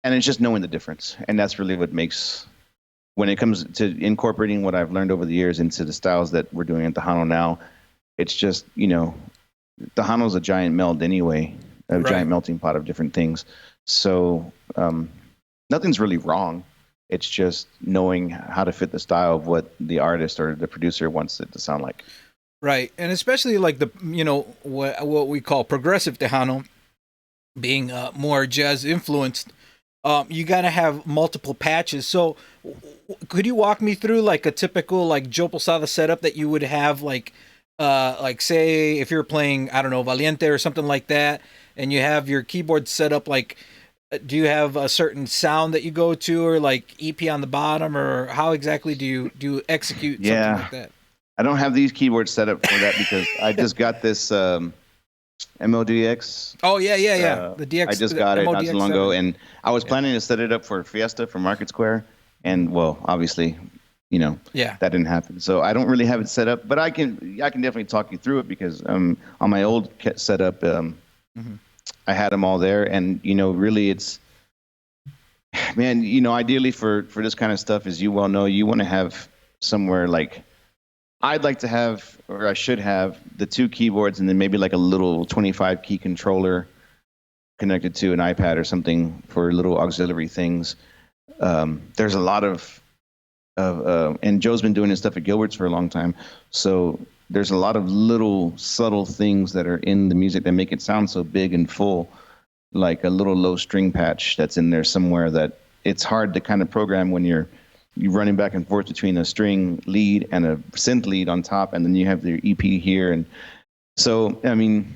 And it's just knowing the difference, and that's really what makes, when it comes to incorporating what I've learned over the years into the styles that we're doing at Tejano now. It's just Tejano's a giant meld anyway. A giant melting pot of different things. So nothing's really wrong. It's just knowing how to fit the style of what the artist or the producer wants it to sound like. Right. And especially like the, what we call progressive Tejano, being more jazz influenced, you got to have multiple patches. So could you walk me through like a typical like Joe Posada setup that you would have like say if you're playing, I don't know, Valiente or something like that, and you have your keyboard set up, like, do you have a certain sound that you go to, or like EP on the bottom, or how exactly do you execute something like that? I don't have these keyboards set up for that because I just got this MODX. Oh, yeah. The DX. I just got it not too long ago, 7. and I was planning to set it up for Fiesta for Market Square, and well, obviously, that didn't happen. So I don't really have it set up, but I can definitely talk you through it because on my old setup, I had them all there, and really it's, man, ideally for this kind of stuff, as you well know, you want to have somewhere like, I'd like to have, or I should have, the 2 keyboards and then maybe like a little 25 key controller connected to an iPad or something for little auxiliary things. There's a lot of and Joe's been doing his stuff at Gilbert's for a long time, so there's a lot of little subtle things that are in the music that make it sound so big and full, like a little low string patch that's in there somewhere that it's hard to kind of program when you're running back and forth between a string lead and a synth lead on top, and then you have your EP here. And so, I mean,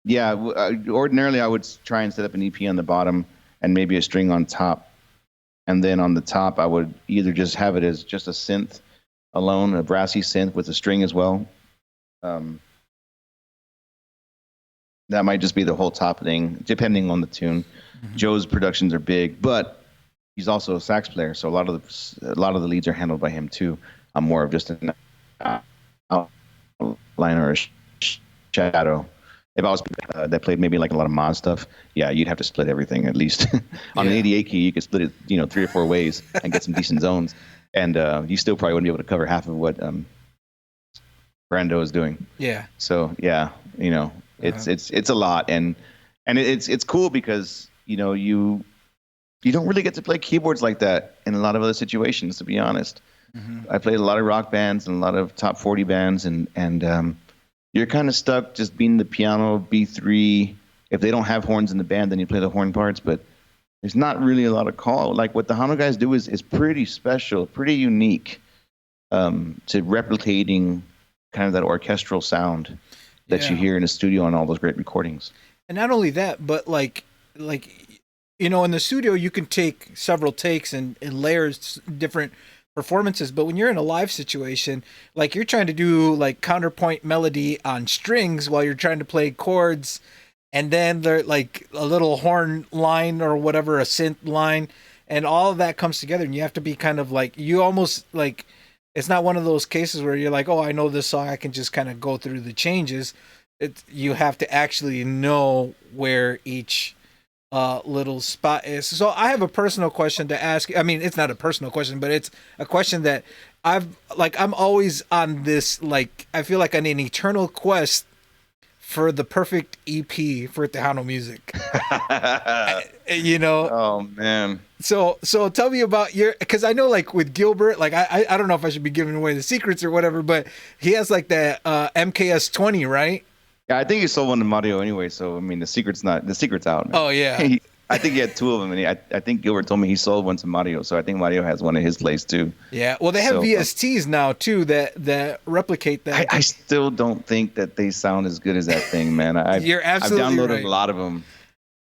yeah, ordinarily I would try and set up an EP on the bottom and maybe a string on top. And then on the top, I would either just have it as just a synth alone, a brassy synth with a string as well. That might just be the whole top thing, depending on the tune. Joe's productions are big, but he's also a sax player, so a lot of the leads are handled by him too. I'm more of just an outline or a shadow. If I was that played maybe like a lot of mod stuff, yeah, you'd have to split everything at least. On an 88 key, you could split it, 3 or 4 ways and get some decent zones, and you still probably wouldn't be able to cover half of what Brando is doing. Yeah. So yeah, it's a lot, and it's cool because you don't really get to play keyboards like that in a lot of other situations, to be honest. I played a lot of rock bands and a lot of top 40 bands, and you're kind of stuck just being the piano B3. If they don't have horns in the band, then you play the horn parts, but there's not really a lot of call. Like what the Tejano guys do is pretty special, pretty unique to replicating kind of that orchestral sound that you hear in a studio on all those great recordings. And not only that, but like in the studio you can take several takes and layers different performances, but when you're in a live situation, like you're trying to do like counterpoint melody on strings while you're trying to play chords, and then there like a little horn line or whatever, a synth line, and all of that comes together, and you have to be kind of like, you almost like, it's not one of those cases where you're like, oh, I know this song, I can just kind of go through the changes. You have to actually know where each little spot is. So I have a personal question to ask. I mean, it's not a personal question, but it's a question that I'm always on this, like, I feel like on an eternal quest for the perfect EP for Tejano music. Oh man. So tell me about because I know like with Gilbert, like I don't know if I should be giving away the secrets or whatever, but he has like that MKS 20, right? Yeah, I think he sold one to Mario anyway. So I mean, the secret's out, man. Oh yeah. I think he had two of them, and I think Gilbert told me he sold one to Mario. So I think Mario has one at his place too. Yeah. Well, they have VSTs now too that replicate that. I still don't think that they sound as good as that thing, man. You're absolutely I've downloaded right. a lot of them.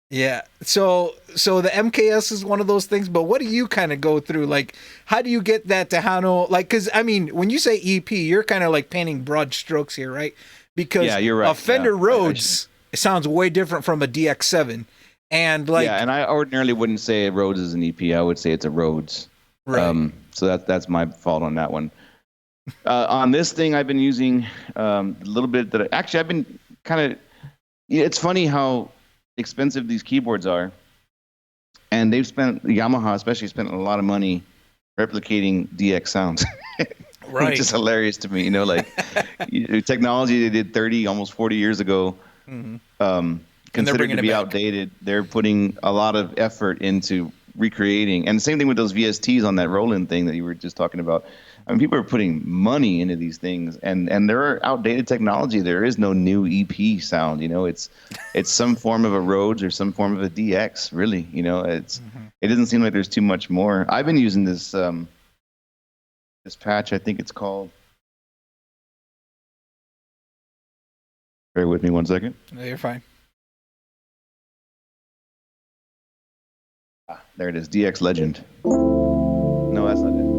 Yeah. So the MKS is one of those things, but what do you kind of go through? Like, how do you get that Tejano? Like, because I mean, when you say EP, you're kind of like painting broad strokes here, right? Because yeah, you're right. A Fender Rhodes it sounds way different from a DX7, and like, yeah, and I ordinarily wouldn't say a Rhodes is an EP. I would say it's a Rhodes. Right. So that's my fault on that one. On this thing, I've been using a little bit that I've been kind of. It's funny how expensive these keyboards are, and Yamaha especially spent a lot of money replicating DX sounds. Right. Which is hilarious to me, like technology they did 30, almost 40 years ago, considered to be outdated. They're putting a lot of effort into recreating, and the same thing with those VSTs on that Roland thing that you were just talking about. I mean, people are putting money into these things, and they're outdated technology. There is no new EP sound, it's some form of a Rhodes or some form of a DX, really. It doesn't seem like there's too much more. I've been using this patch, I think it's called. Bear with me 1 second. No, you're fine. There it is, DX Legend. No, that's not it.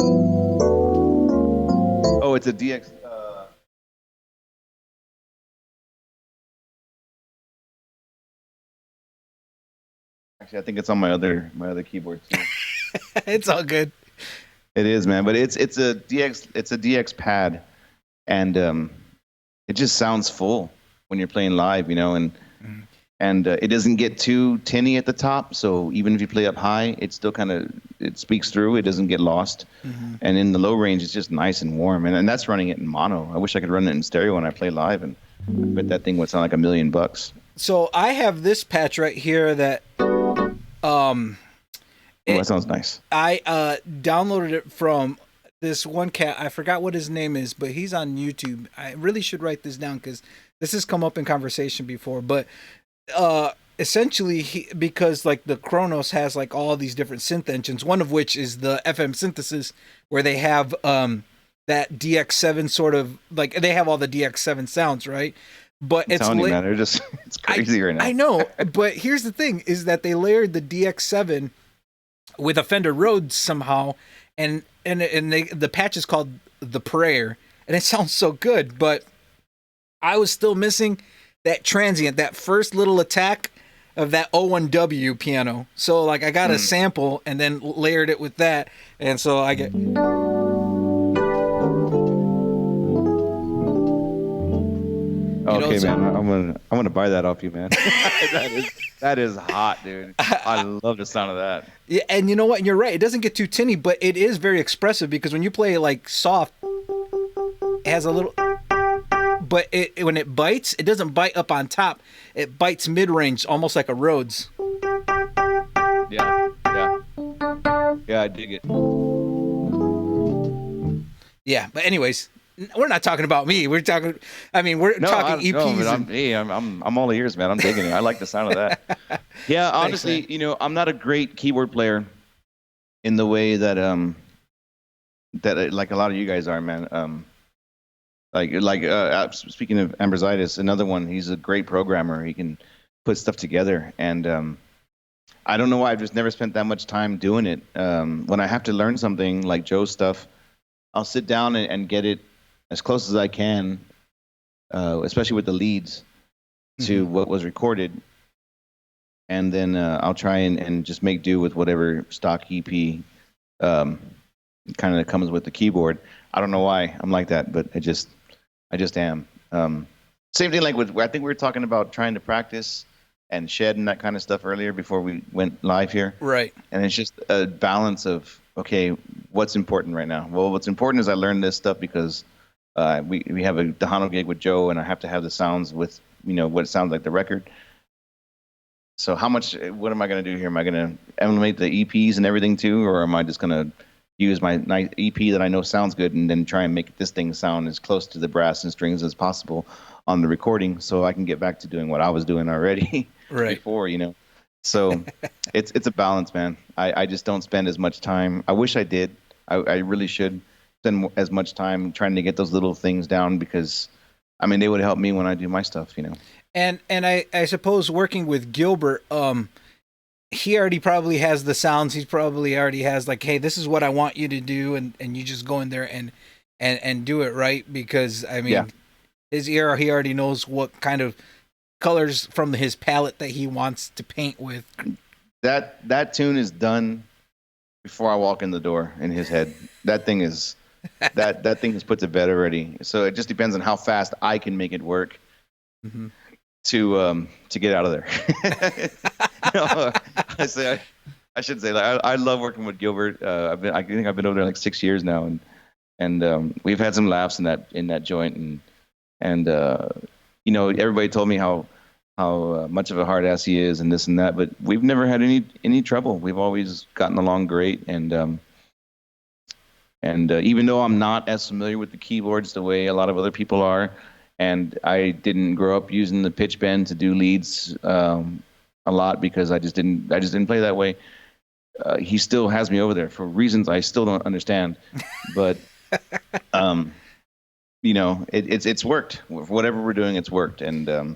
Oh, it's a DX. Actually, I think it's on my other keyboard too. It's all good. It is, man, but it's a DX pad, and it just sounds full when you're playing live, and it doesn't get too tinny at the top. So even if you play up high, it still it speaks through. It doesn't get lost, and in the low range, it's just nice and warm. And that's running it in mono. I wish I could run it in stereo when I play live, and I bet that thing would sound like $1 million. So I have this patch right here that. That sounds nice. I downloaded it from this one cat. I forgot what his name is, but he's on YouTube. I really should write this down because this has come up in conversation before. But essentially, because like the Kronos has like all these different synth engines, one of which is the FM synthesis, where they have that DX7 sort of like they have all the DX7 sounds, right? But it's crazy right now. I know, but here's the thing: is that they layered the DX7 with a Fender Rhodes somehow, and the patch is called The Prayer, and it sounds so good, but I was still missing that transient, that first little attack of that O1W piano. So like I got a sample and then layered it with that, and so I get. Okay, man. I'm gonna buy that off you, man. that is hot, dude. I love the sound of that. Yeah, and you know what? You're right. It doesn't get too tinny, but it is very expressive because when you play like soft, it has a little. But when it bites, it doesn't bite up on top. It bites mid range, almost like a Rhodes. Yeah, I dig it. Yeah, but anyways. We're not talking about me. We're talking. I mean, we're talking EPs. I'm all ears, man. I'm digging it. I like the sound of that. Yeah, honestly, thanks, I'm not a great keyboard player in the way that like a lot of you guys are, man. Speaking of Ambrositis, another one. He's a great programmer. He can put stuff together, and I don't know why I've just never spent that much time doing it. When I have to learn something like Joe's stuff, I'll sit down and get it as close as I can, especially with the leads to Hmm. what was recorded, and then I'll try and just make do with whatever stock EP um, kind of comes with the keyboard. I don't know why I'm like that, but I just am. Same thing like with I think we were talking about trying to practice and shed and that kind of stuff earlier before we went live here. Right. And it's just a balance of okay, what's important right now? Well, what's important is I learned this stuff because we have a Tejano gig with Joe, and I have to have the sounds with what it sounds like the record. So how much? What am I going to do here? Am I going to emulate the EPs and everything too, or am I just going to use my nice EP that I know sounds good and then try and make this thing sound as close to the brass and strings as possible on the recording, so I can get back to doing what I was doing already Right. before. So it's a balance, man. I just don't spend as much time. I wish I did. I really should spend as much time trying to get those little things down because, I mean, they would help me when I do my stuff. And I suppose working with Gilbert, he already probably has the sounds. He probably already has like, hey, this is what I want you to do, and you just go in there and do it right because I Yeah, mean, his ear, he already knows what kind of colors from his palette that he wants to paint with. that tune is done before I walk in the door in his head. That thing is that thing is put to bed already. So it just depends on how fast I can make it work Hmm. to get out of there. no, I say I should say like, I love working with Gilbert. I think I've been over there like 6 years now, and we've had some laughs in that joint, and everybody told me how much of a hard ass he is and this and that, but we've never had any trouble. We've always gotten along great, and even though I'm not as familiar with the keyboards the way a lot of other people are, and I didn't grow up using the pitch bend to do leads a lot because I just didn't play that way. He still has me over there for reasons I still don't understand, but um, it's worked. Whatever we're doing, it's worked, and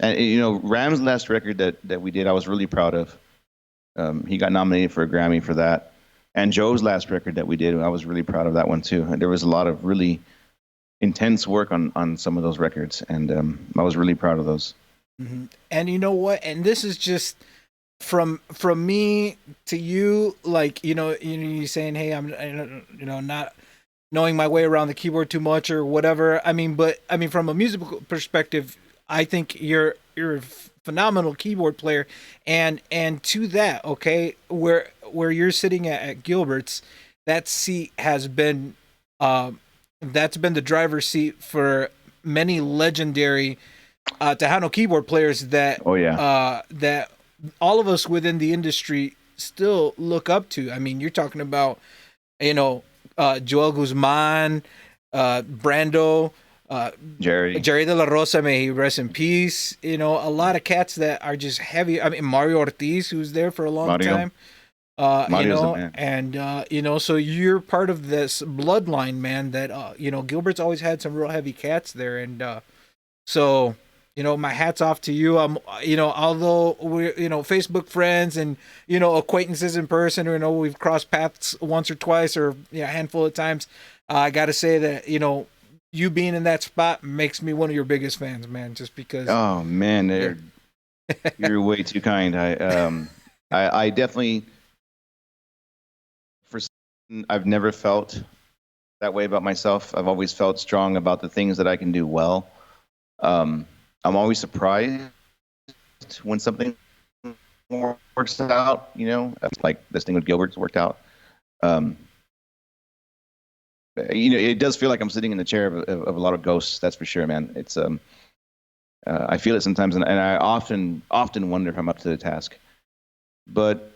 Ram's last record that we did, I was really proud of. He got nominated for a Grammy for that. And Joe's last record that we did, I was really proud of that one too. And there was a lot of really intense work on some of those records, and I was really proud of those. Hmm. And you know what? And this is just from me to you. Like you saying, hey, not knowing my way around the keyboard too much or whatever. I mean, but I mean, from a musical perspective, I think you're a phenomenal keyboard player, and to that, okay, where you're sitting at Gilbert's, that seat has been, that's been the driver's seat for many legendary Tejano keyboard players Oh yeah, that all of us within the industry still look up to. I mean, you're talking about you know Joel Guzman, Brando, uh, Jerry, Jerry De La Rosa, may he rest in peace. A lot of cats that are just heavy. I mean, Mario Ortiz, who's there for a long Mario, time. Mario's the man. And so you're part of this bloodline, man. That Gilbert's always had some real heavy cats there, and so my hats off to you. Although we're Facebook friends and acquaintances in person, or we've crossed paths once or twice, or a handful of times. I got to say that you being in that spot makes me one of your biggest fans, man. Just because, Oh man, yeah. you're way too kind. I definitely for I've never felt that way about myself. I've always felt strong about the things that I can do well. Um, I'm always surprised when something works out. Like this thing with Gilbert's worked out. Um, it does feel like I'm sitting in the chair of a lot of ghosts. That's for sure, man. It's I feel it sometimes, and I often wonder if I'm up to the task. But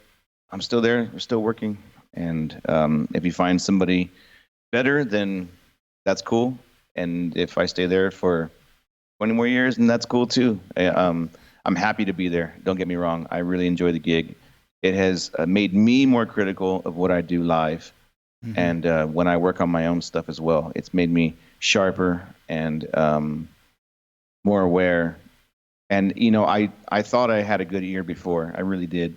I'm still there. We're still working, and if you find somebody better, then that's cool. And if I stay there for 20 more years, then that's cool too. I'm happy to be there. Don't get me wrong. I really enjoy the gig. It has made me more critical of what I do live, Hmm. and when I work on my own stuff as well. It's made me sharper and more aware And I thought I had a good ear before. I really did.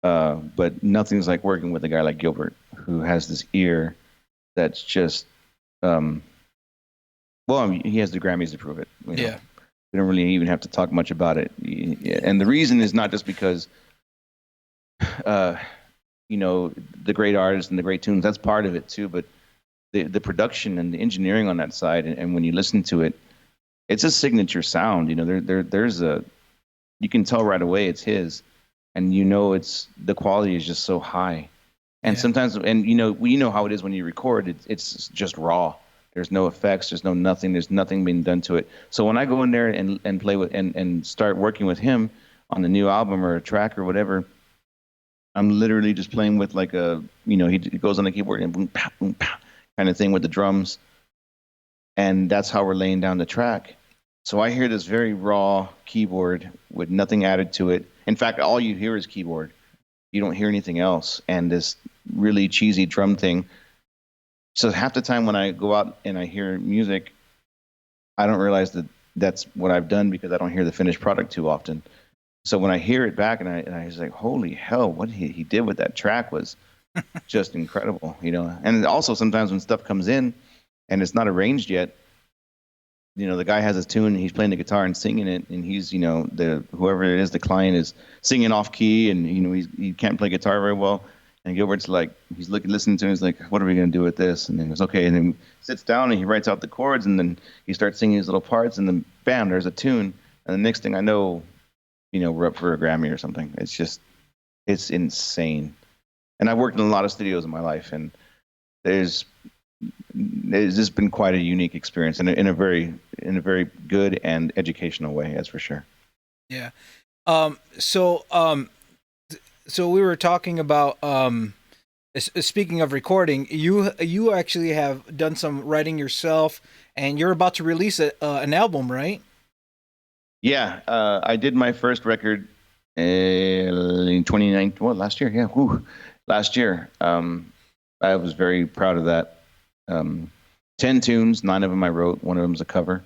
But nothing's like working with a guy like Gilbert, who has this ear that's just, um, well, I mean, he has the Grammys to prove it. Yeah. We don't really even have to talk much about it. And the reason is not just because, uh, the great artists and the great tunes. That's part of it too. But the production and the engineering on that side, and when you listen to it, it's a signature sound. There's a, you can tell right away it's his, and it's the quality is just so high. And sometimes, and how it is when you record, it's just raw. There's no effects, there's no nothing, there's nothing being done to it. So when I go in there and play with and start working with him on the new album or a track or whatever, I'm literally just playing with like he goes on the keyboard and boom, pow, kind of thing with the drums, and that's how we're laying down the track. So I hear this very raw keyboard with nothing added to it. In fact, all you hear is keyboard. You don't hear anything else, and this really cheesy drum thing. So half the time when I go out and I hear music, I don't realize that that's what I've done because I don't hear the finished product too often. So when I hear it back and I was like, holy hell, what he did with that track was just incredible, And also sometimes when stuff comes in and it's not arranged yet, the guy has his tune and he's playing the guitar and singing it, and he's, the whoever it is, the client is singing off key, and he can't play guitar very well. And Gilbert's like, he's listening to it, he's like, what are we gonna do with this? And then he goes, okay, and then he sits down and he writes out the chords, and then he starts singing his little parts, and then bam, there's a tune. And the next thing I know, we're up for a Grammy or something. It's insane. And I've worked in a lot of studios in my life, and there's just been quite a unique experience in a very good and educational way, that's for sure. Yeah. So we were talking about speaking of recording, you actually have done some writing yourself, and you're about to release an album, right? Yeah, I did my first record in 2019. Well, last year, yeah, last year. I was very proud of that. 10 tunes, 9 of them I wrote. One of them is a cover.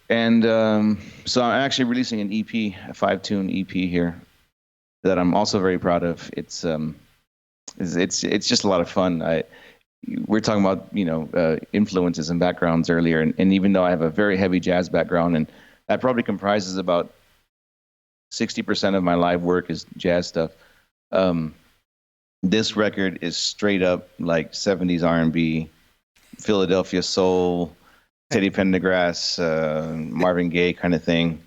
And so I'm actually releasing an EP, a 5-tune EP here that I'm also very proud of. It's just a lot of fun. We're talking about influences and backgrounds earlier, and even though I have a very heavy jazz background, and that probably comprises about 60% of my live work is jazz stuff. This record is straight up like 70s R&B, Philadelphia soul, Teddy Pendergrass, Marvin Gaye kind of thing.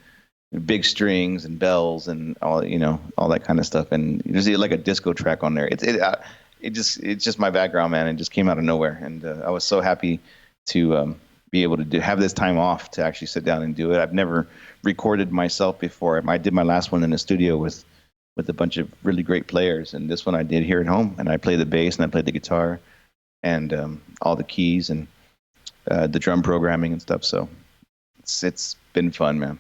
Big strings and bells and all that kind of stuff. And there's like a disco track on there. It's just my background, man. It just came out of nowhere, and I was so happy to be able to have this time off to actually sit down and do it. I've never recorded myself before. I did my last one in the studio with a bunch of really great players, and this one I did here at home. And I played the bass and I played the guitar and all the keys and the drum programming and stuff. So it's been fun, man.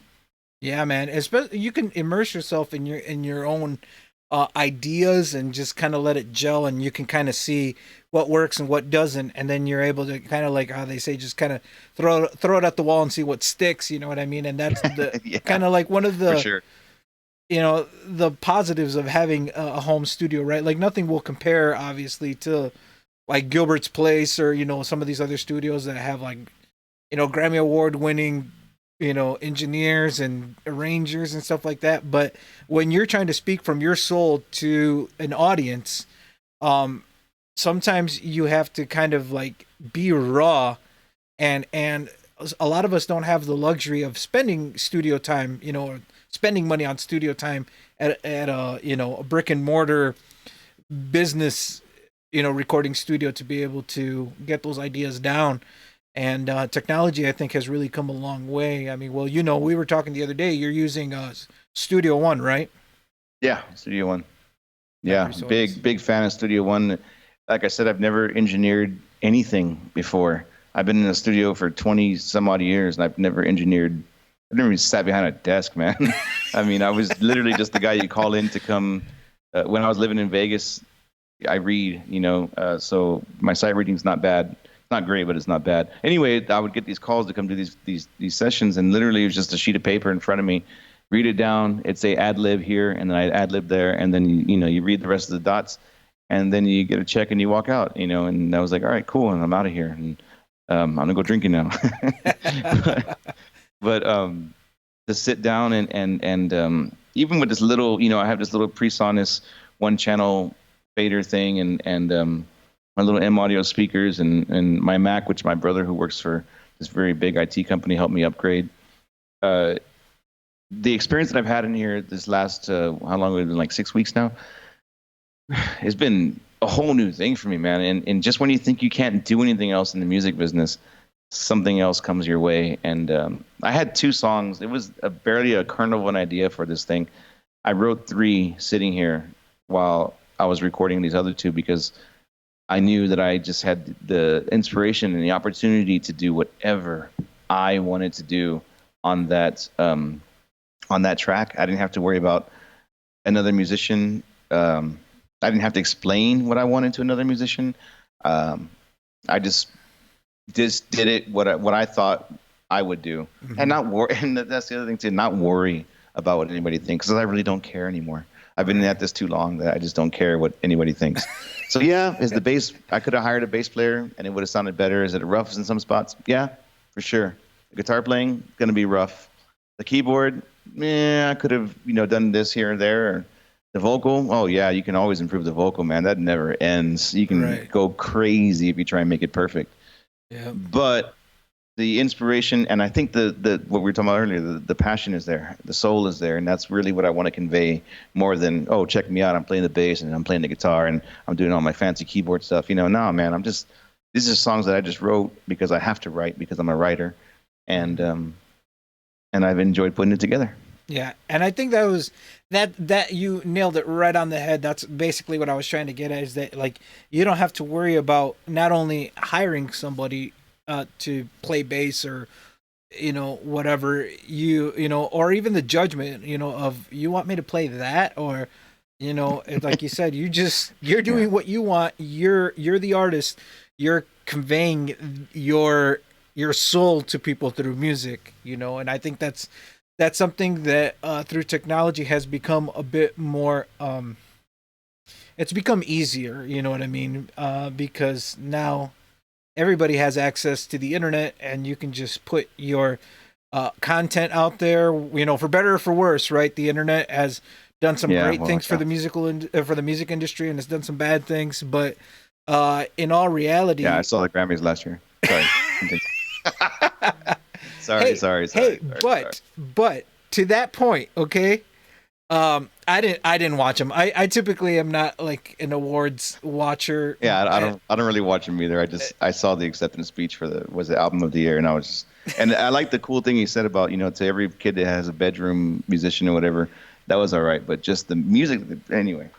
Yeah, man. Especially you can immerse yourself in your own ideas and just kind of let it gel, and you can kind of see what works and what doesn't, and then you're able to kind of, like how they say, just kind of throw it at the wall and see what sticks. You know what I mean? And that's the Yeah, kind of like one of the for sure. The positives of having a home studio, right? Like nothing will compare, obviously, to like Gilbert's Place or some of these other studios that have like Grammy Award winning engineers and arrangers and stuff like that. But when you're trying to speak from your soul to an audience, sometimes you have to kind of like be raw, and a lot of us don't have the luxury of spending studio time, or spending money on studio time at a a brick and mortar business recording studio to be able to get those ideas down. And technology, I think, has really come a long way. I mean, well, we were talking the other day. You're using Studio One, right? Yeah, Studio One. Yeah, big fan of Studio One. Like I said, I've never engineered anything before. I've been in the studio for 20 some odd years, and I've never engineered. I've never even sat behind a desk, man. I mean, I was literally just the guy you call in to come. When I was living in Vegas, I read, so my sight reading's not bad. not great, but it's not bad. Anyway, I would get these calls to come do these sessions, and literally it was just a sheet of paper in front of me. Read it down. It'd say ad lib here, and then I ad lib there, and then you read the rest of the dots, and then you get a check and you walk out. And I was like, all right, cool, and I'm out of here, and I'm gonna go drinking now. but to sit down and even with this little, I have this little PreSonus one channel fader thing, and my little M audio speakers and my Mac, which my brother who works for this very big IT company helped me upgrade. The experience that I've had in here this last, how long have it been, like 6 weeks now, it's been a whole new thing for me, man. And just when you think you can't do anything else in the music business, something else comes your way. And I had 2 songs. It was barely a kernel of an idea for this thing. I wrote 3 sitting here while I was recording these other 2 because I knew that I just had the inspiration and the opportunity to do whatever I wanted to do on that track. I didn't have to worry about another musician. I didn't have to explain what I wanted to another musician. I just did it what I thought I would do, and not worry. And that's the other thing too, not worry about what anybody thinks, because I really don't care anymore. I've been at this too long that I just don't care what anybody thinks. So yeah, is the bass? I could have hired a bass player and it would have sounded better. Is it rough in some spots? Yeah, for sure. The guitar playing gonna be rough. The keyboard, I could have done this here and there. The vocal, oh yeah, you can always improve the vocal, man. That never ends. You can go crazy if you try and make it perfect. Yeah. But the inspiration, and I think the what we were talking about earlier, the passion is there, the soul is there, and that's really what I want to convey more than, oh, check me out, I'm playing the bass and I'm playing the guitar and I'm doing all my fancy keyboard stuff. No, man, these are songs that I just wrote because I have to write because I'm a writer, and I've enjoyed putting it together. Yeah, and I think that you nailed it right on the head. That's basically what I was trying to get at, is that like you don't have to worry about not only hiring somebody to play bass or whatever or even the judgment of, you want me to play that, or like you said, you're doing what you want. You're the artist. You're conveying your soul to people through music, and I think that's something that through technology has become a bit more it's become easier, you know what I mean, because now everybody has access to the internet, and you can just put your content out there, for better or for worse, right? The internet has done some great things for the music industry, and it's done some bad things, but in all reality, I saw the Grammys last year. Sorry. Sorry. But to that point, okay, I didn't watch them. I typically am not like an awards watcher. Yeah, I don't really watch them either. I saw the acceptance speech for the album of the year, and and I like the cool thing he said about, to every kid that has a bedroom musician or whatever. That was all right, but just the music anyway.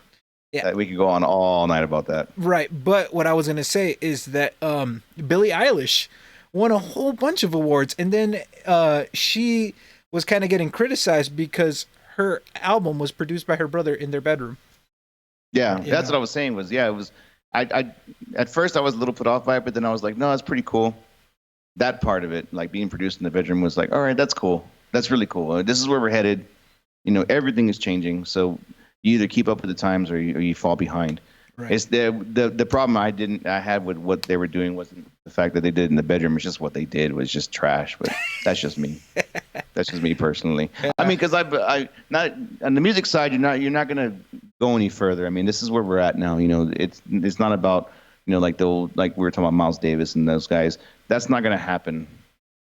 Yeah, we could go on all night about that. Right, but what I was gonna say is that Billie Eilish won a whole bunch of awards, and then she was kind of getting criticized because her album was produced by her brother in their bedroom. Yeah, that's what I was saying. It was. I at first I was a little put off by it, but then I was like, no, that's pretty cool. That part of it, like being produced in the bedroom, was like, all right, that's cool. That's really cool. This is where we're headed. Everything is changing, so you either keep up with the times or you fall behind. Right. It's the problem I had with what they were doing wasn't the fact that they did it in the bedroom. It's just what they did was just trash. But that's just me. That's just me personally. Yeah. I mean, because I not on the music side, you're not gonna go any further. I mean, this is where we're at now. It's not about like the old, like we were talking about Miles Davis and those guys. That's not gonna happen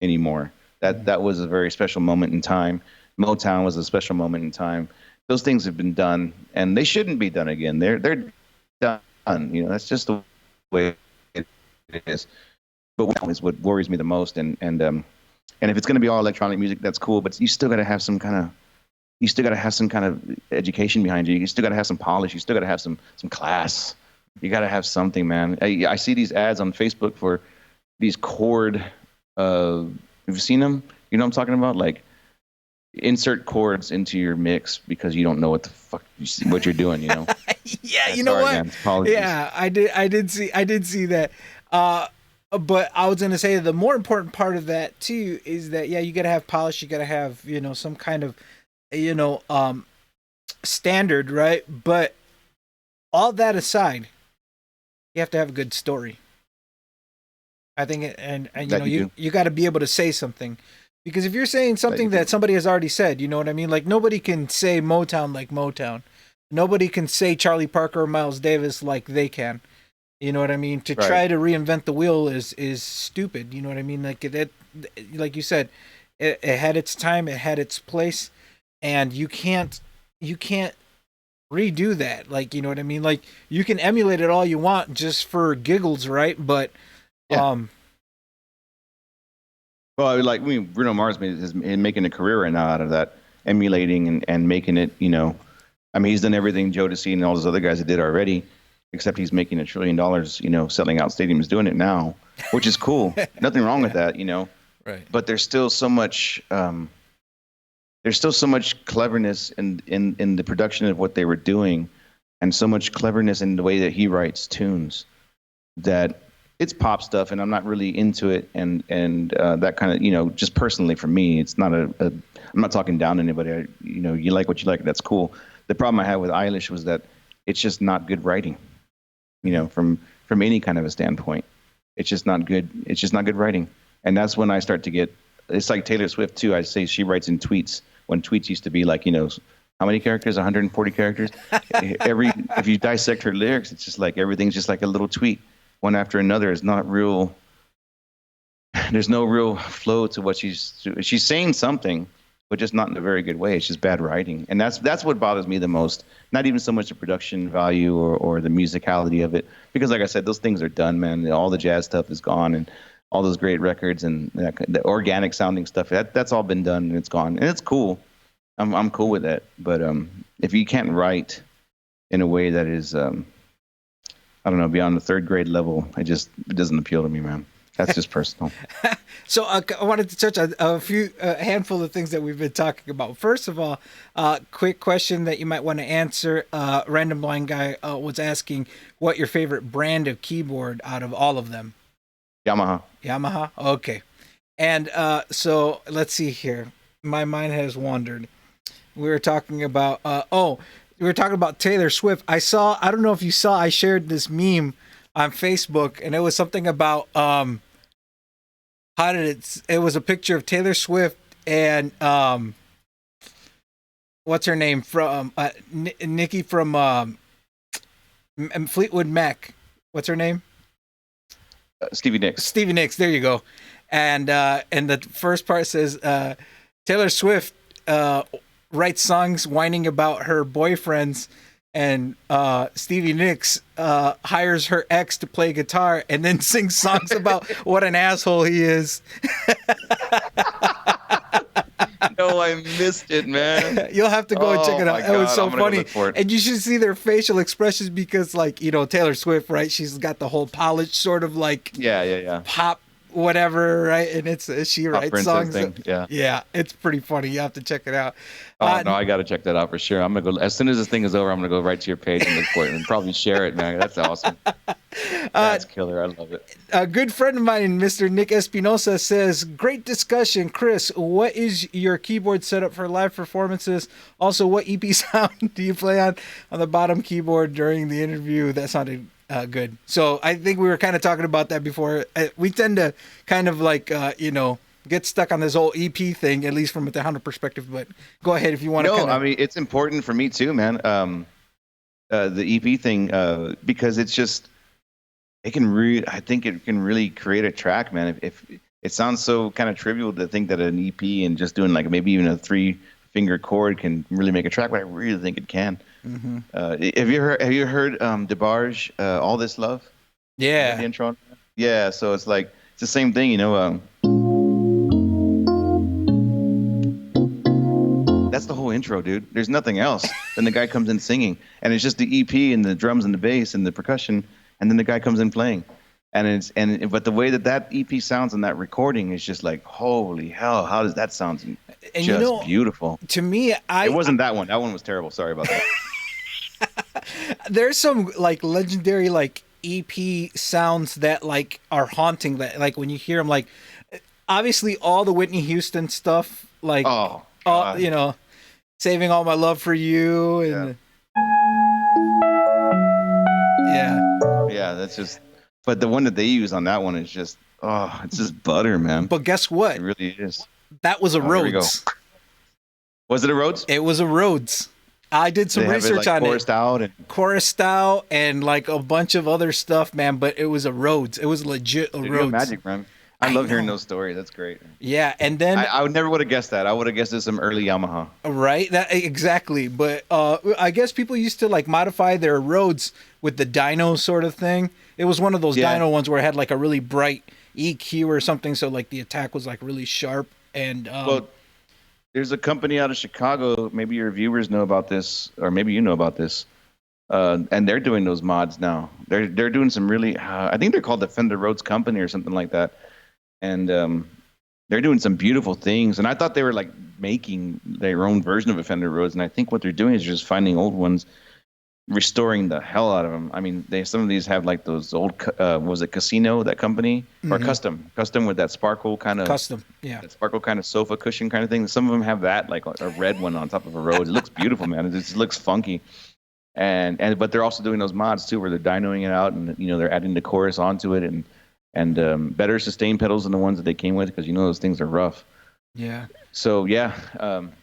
anymore. That was a very special moment in time. Motown was a special moment in time. Those things have been done, and they shouldn't be done again. They're done. That's just the way it is. But what is what worries me the most, and if it's going to be all electronic music, that's cool. But you still got to have some kind of education behind you. You still got to have some polish. You still got to have some class. You got to have something, man. I see these ads on Facebook for these chord. Have you seen them? You know what I'm talking about? Like, insert chords into your mix because you don't know what the fuck what you're doing. Yeah, you know what? Man, yeah, I did see that. But I was gonna say the more important part of that too is that yeah, you gotta have polish, you gotta have some kind of you know standard, right? But all that aside, you have to have a good story. I think, and That you do. you got to be able to say something, because if you're saying That you something do. that somebody has already said, you know what I mean? Like nobody can say Motown like Motown, nobody can say Charlie Parker or Miles Davis like they can. You know what I mean? To Right. try to reinvent the wheel is stupid. You know what I mean? Like that, like you said, it had its time, it had its place, and you can't redo that. Like you know what I mean? Like you can emulate it all you want just for giggles, right? But Yeah. um, Well, like Bruno Mars is making a career right now out of that, emulating and making it. I mean, he's done everything Jodeci and all those other guys that did already, except he's making $1 trillion. Selling out stadiums, doing it now, which is cool. Nothing wrong with yeah, that. right. But there's still so much. There's still so much cleverness in the production of what they were doing, and so much cleverness in the way that he writes tunes that it's pop stuff, and I'm not really into it, and that kind of just personally for me, it's not I'm not talking down to anybody. You like what you like, that's cool. The problem I had with Eilish was that it's just not good writing. From any kind of a standpoint, it's just not good. It's just not good writing, and that's when I start to get. It's like Taylor Swift too. I say she writes in tweets when tweets used to be like how many characters? 140 characters. If you dissect her lyrics, it's just like everything's just like a little tweet one after another. Is not real. There's no real flow to what she's saying something, but just not in a very good way. It's just bad writing, and that's what bothers me the most. Not even so much the production value or the musicality of it, because like I said, those things are done, man. All the jazz stuff is gone, and all those great records and the organic sounding stuff that's all been done and it's gone, and it's cool. I'm cool with that, but if you can't write in a way that is I don't know, beyond the third grade level, it doesn't appeal to me, man. That's just personal. So I wanted to touch on a handful of things that we've been talking about. First of all, quick question that you might want to answer. Random blind guy was asking what your favorite brand of keyboard out of all of them. Yamaha. Yamaha. Okay. And so let's see here. My mind has wandered. We were talking about we were talking about Taylor Swift. I don't know if you saw, I shared this meme on Facebook, and it was something about it was a picture of Taylor Swift and what's her name from Nikki from Fleetwood Mac. What's her name? Stevie Nicks. Stevie Nicks. There you go. And the first part says Taylor Swift writes songs whining about her boyfriends, and Stevie Nicks hires her ex to play guitar and then sings songs about what an asshole he is. No, I missed it, man. You'll have to go and check it out. It was so funny. And you should see their facial expressions because, like, Taylor Swift, right? She's got the whole polished sort of like pop whatever, right? And she writes songs. Yeah, it's pretty funny. You have to check it out. No, I got to check that out for sure. I'm gonna go as soon as this thing is over. I'm gonna go right to your page and look for it and probably share it, man. That's awesome. That's killer. I love it. A good friend of mine, Mr. Nick Espinosa, says, "Great discussion, Chris. What is your keyboard setup for live performances? Also, what EP sound do you play on the bottom keyboard during the interview?" That sounded good. So I think we were kind of talking about that before. We tend to kind of like get stuck on this whole EP thing, at least from a Tejano perspective. But go ahead if you want to. No, I mean it's important for me too, man. The EP thing, because it's just I think it can really create a track, man. If it sounds so kind of trivial to think that an EP and just doing like maybe even a 3-finger chord can really make a track, but I really think it can. Mm-hmm. Have you heard DeBarge, All This Love? Yeah. The intro. Yeah, so it's the same thing, that's the whole intro, dude. There's nothing else. Then the guy comes in singing, and it's just the EP and the drums and the bass and the percussion, and then the guy comes in playing. But the way that EP sounds in that recording is just like, holy hell, how does that sound? And just beautiful. To me, it wasn't that one. That one was terrible. Sorry about that. There's some like legendary like EP sounds that like are haunting, that like when you hear them, like obviously all the Whitney Houston stuff, like Oh all, God. Saving All My Love for You, Yeah. and yeah. Yeah, that's just. But the one that they use on that one is just. Oh, it's just butter, man. But guess It what? really is. That was a Oh, here we go. Rhodes. Was it a Rhodes? It was a Rhodes. I did some They have it research like on chorused it. out and. Chorused out and like a bunch of other stuff, man. But it was a Rhodes. It was legit a They're doing Rhodes. magic, man. I love hearing those stories. That's great. Yeah, and then I would never would have guessed that. I would have guessed it's some early Yamaha. right, that exactly. But I guess people used to like modify their Rhodes with the dyno sort of thing. It was one of those Yeah. dyno ones where it had like a really bright EQ or something, so like the attack was like really sharp. And Well, there's a company out of Chicago. Maybe your viewers know about this, or maybe you know about this. And they're doing those mods now. They're doing some really. I think they're called the Fender Rhodes Company or something like that. And they're doing some beautiful things. And I thought they were like making their own version of a Fender Rhodes. And I think what they're doing is just finding old ones, restoring the hell out of them. I mean, some of these have like those old. Was it Casino, that company, or Custom with that sparkle kind of custom, yeah. that sparkle kind of sofa cushion kind of thing. Some of them have that, like a red one on top of a Rhodes. It looks beautiful, man. It just looks funky. But they're also doing those mods too, where they're dynoing it out, and they're adding the chorus onto it, and better sustain pedals than the ones that they came with, because those things are rough. Yeah. So yeah,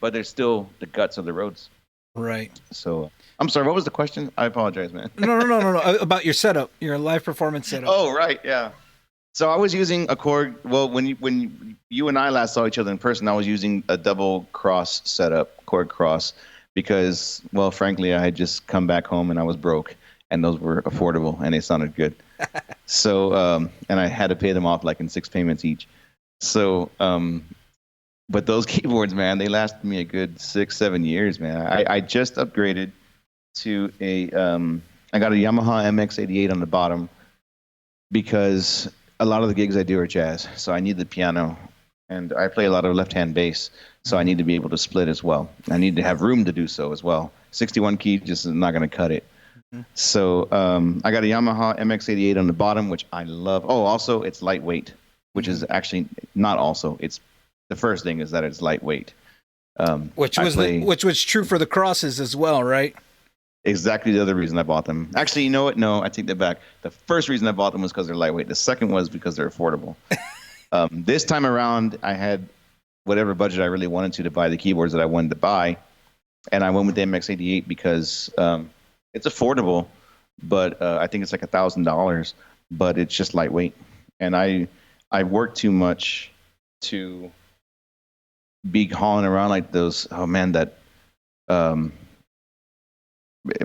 but they're still the guts of the Rhodes. Right. So I'm sorry, what was the question? I apologize, man. No. About your setup, your live performance setup. Oh right, yeah. So I was using Well, when you and I last saw each other in person, I was using a double cross setup, chord cross, because, well, frankly, I had just come back home and I was broke, and those were affordable and they sounded good. So, and I had to pay them off like in 6 payments each. So, but those keyboards, man, they lasted me a good 6-7 years, man. I just upgraded to I got a Yamaha MX88 on the bottom, because a lot of the gigs I do are jazz, so I need the piano, and I play a lot of left-hand bass, so I need to be able to split as well. I need to have room to do so as well. 61 key just is not going to cut it. So I got a Yamaha MX88 on the bottom, which I love. Oh, also it's lightweight, which is actually not also. It's the first thing is that it's lightweight. Which was true for the crosses as well, right? Exactly the other reason I bought them. Actually, you know what? No, I take that back. The first reason I bought them was because they're lightweight. The second was because they're affordable. This time around, I had whatever budget I really wanted to buy the keyboards that I wanted to buy, and I went with the MX88 because it's affordable, but I think it's like $1,000, but it's just lightweight. And I work too much to be hauling around like those. Oh man, that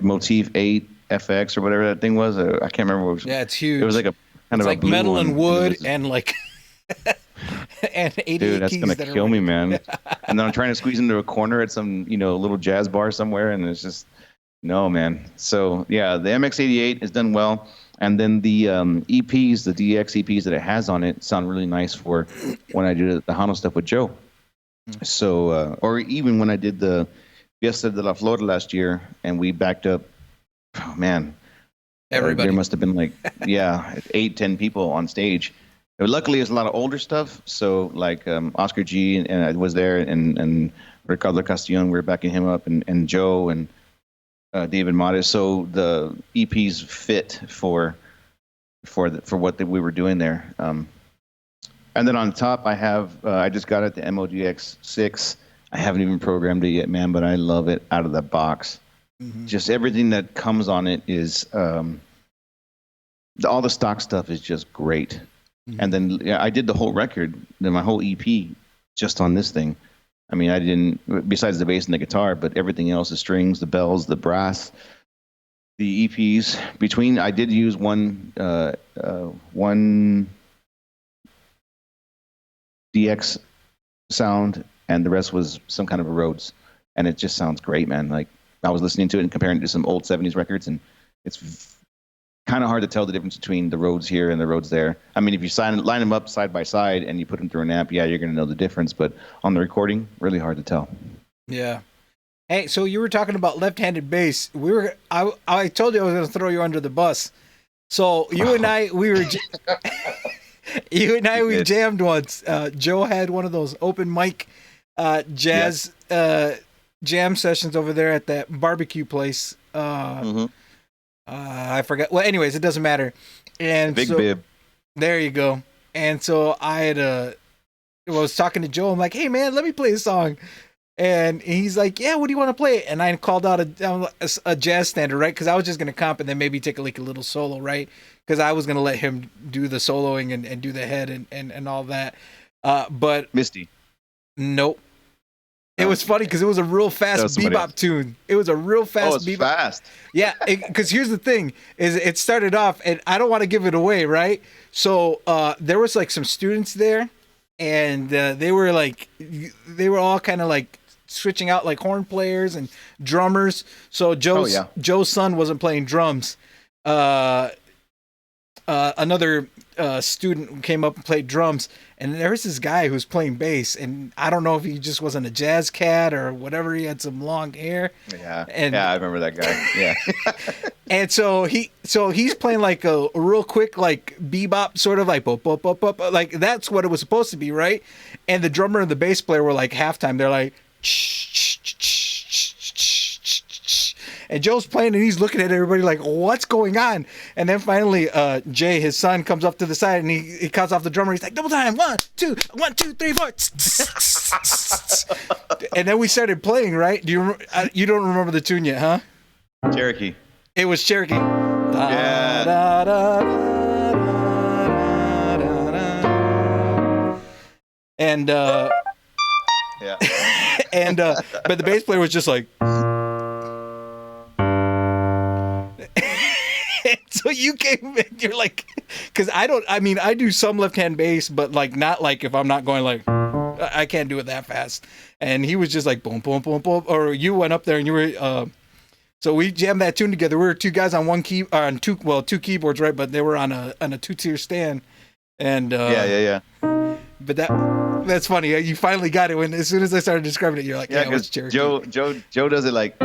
Motif 8 FX or whatever that thing was. I can't remember what it was. Yeah, it's huge. It was like a kind of like a blue metal one. and wood and like and 88 Dude, that's keys gonna that kill me, man. And then I'm trying to squeeze into a corner at some little jazz bar somewhere, and it's just no, man. So yeah, the MX88 has done well, and then the EPs, the DX EPs that it has on it, sound really nice for when I do the Tejano stuff with Joe. So or even when I did the Fiesta de la Flor last year, and we backed up. Oh man, everybody. There must have been like 8-10 people on stage. Luckily, it's a lot of older stuff. So like Oscar G and I was there, and Ricardo Castellon, we were backing him up, and Joe and David Modis. So the EPs fit for what we were doing there. And then on top, I have I just got it, the MODX6. I haven't even programmed it yet, man, but I love it out of the box. Mm-hmm. Just everything that comes on it is all the stock stuff is just great. Mm-hmm. And then I did the whole record, my whole EP, just on this thing. I mean, I didn't, besides the bass and the guitar, but everything else, the strings, the bells, the brass, the EPs. I did use one DX sound, and the rest was some kind of a Rhodes, and it just sounds great, man. Like I was listening to it and comparing it to some old '70s records, and it's kind of hard to tell the difference between the Rhodes here and the Rhodes there. I mean, if you line them up side by side and you put them through an amp, yeah, you're going to know the difference. But on the recording, really hard to tell. Yeah. Hey, so you were talking about left-handed bass. I told you I was going to throw you under the bus. So you and I, We we did. jammed once. Joe had one of those open mic jazz Yes. jam sessions over there at that barbecue place. Hmm. I forgot. Well, anyways, it doesn't matter. The And big so bib. there you go. And so I had was talking to Joe. I'm like, hey man, let me play a song. And he's like, yeah, what do you want to play? And I called out a jazz standard, right? Because I was just gonna comp and then maybe take like a little solo, right? Because I was gonna let him do the soloing and do the head and all that. But Misty. nope. It No, was funny because it was a real that fast was somebody bebop else. tune. It was a real Oh, fast it's bebop. fast. Yeah, because here's the thing: is it started off, and I don't want to give it away, right? So there was like some students there, and they were all kind of like switching out like horn players and drummers. So Oh yeah. Joe's son wasn't playing drums. Uh, another student came up and played drums, and there was this guy who was playing bass, and I don't know if he just wasn't a jazz cat or whatever. He had some long hair, Yeah. and Yeah, I remember that guy. Yeah. and he's playing like a real quick like bebop sort of like bop, bop, bop, bop, like that's what it was supposed to be, right? And the drummer and the bass player were like halftime. They're like, and Joe's playing and he's looking at everybody like, what's going on? And then finally, Jay, his son, comes up to the side and he cuts off the drummer. He's like, double time, 1, 2, 1, 2, 3, 4. And then we started playing, right? You don't remember the tune yet, huh? Cherokee. It was Cherokee. Yeah. And Yeah. and but the bass player was just like so you came and you're like, because I do some left hand bass, but like not like if I'm not going like I can't do it that fast. And he was just like boom boom boom boom, or you went up there and you were so we jammed that tune together. We were two guys on two keyboards, right? But they were on a 2-tier stand. And Yeah. but that's funny. You finally got it when as soon as I started describing it, you're like, Yeah, yeah, it was because Cherokee. Joe does it like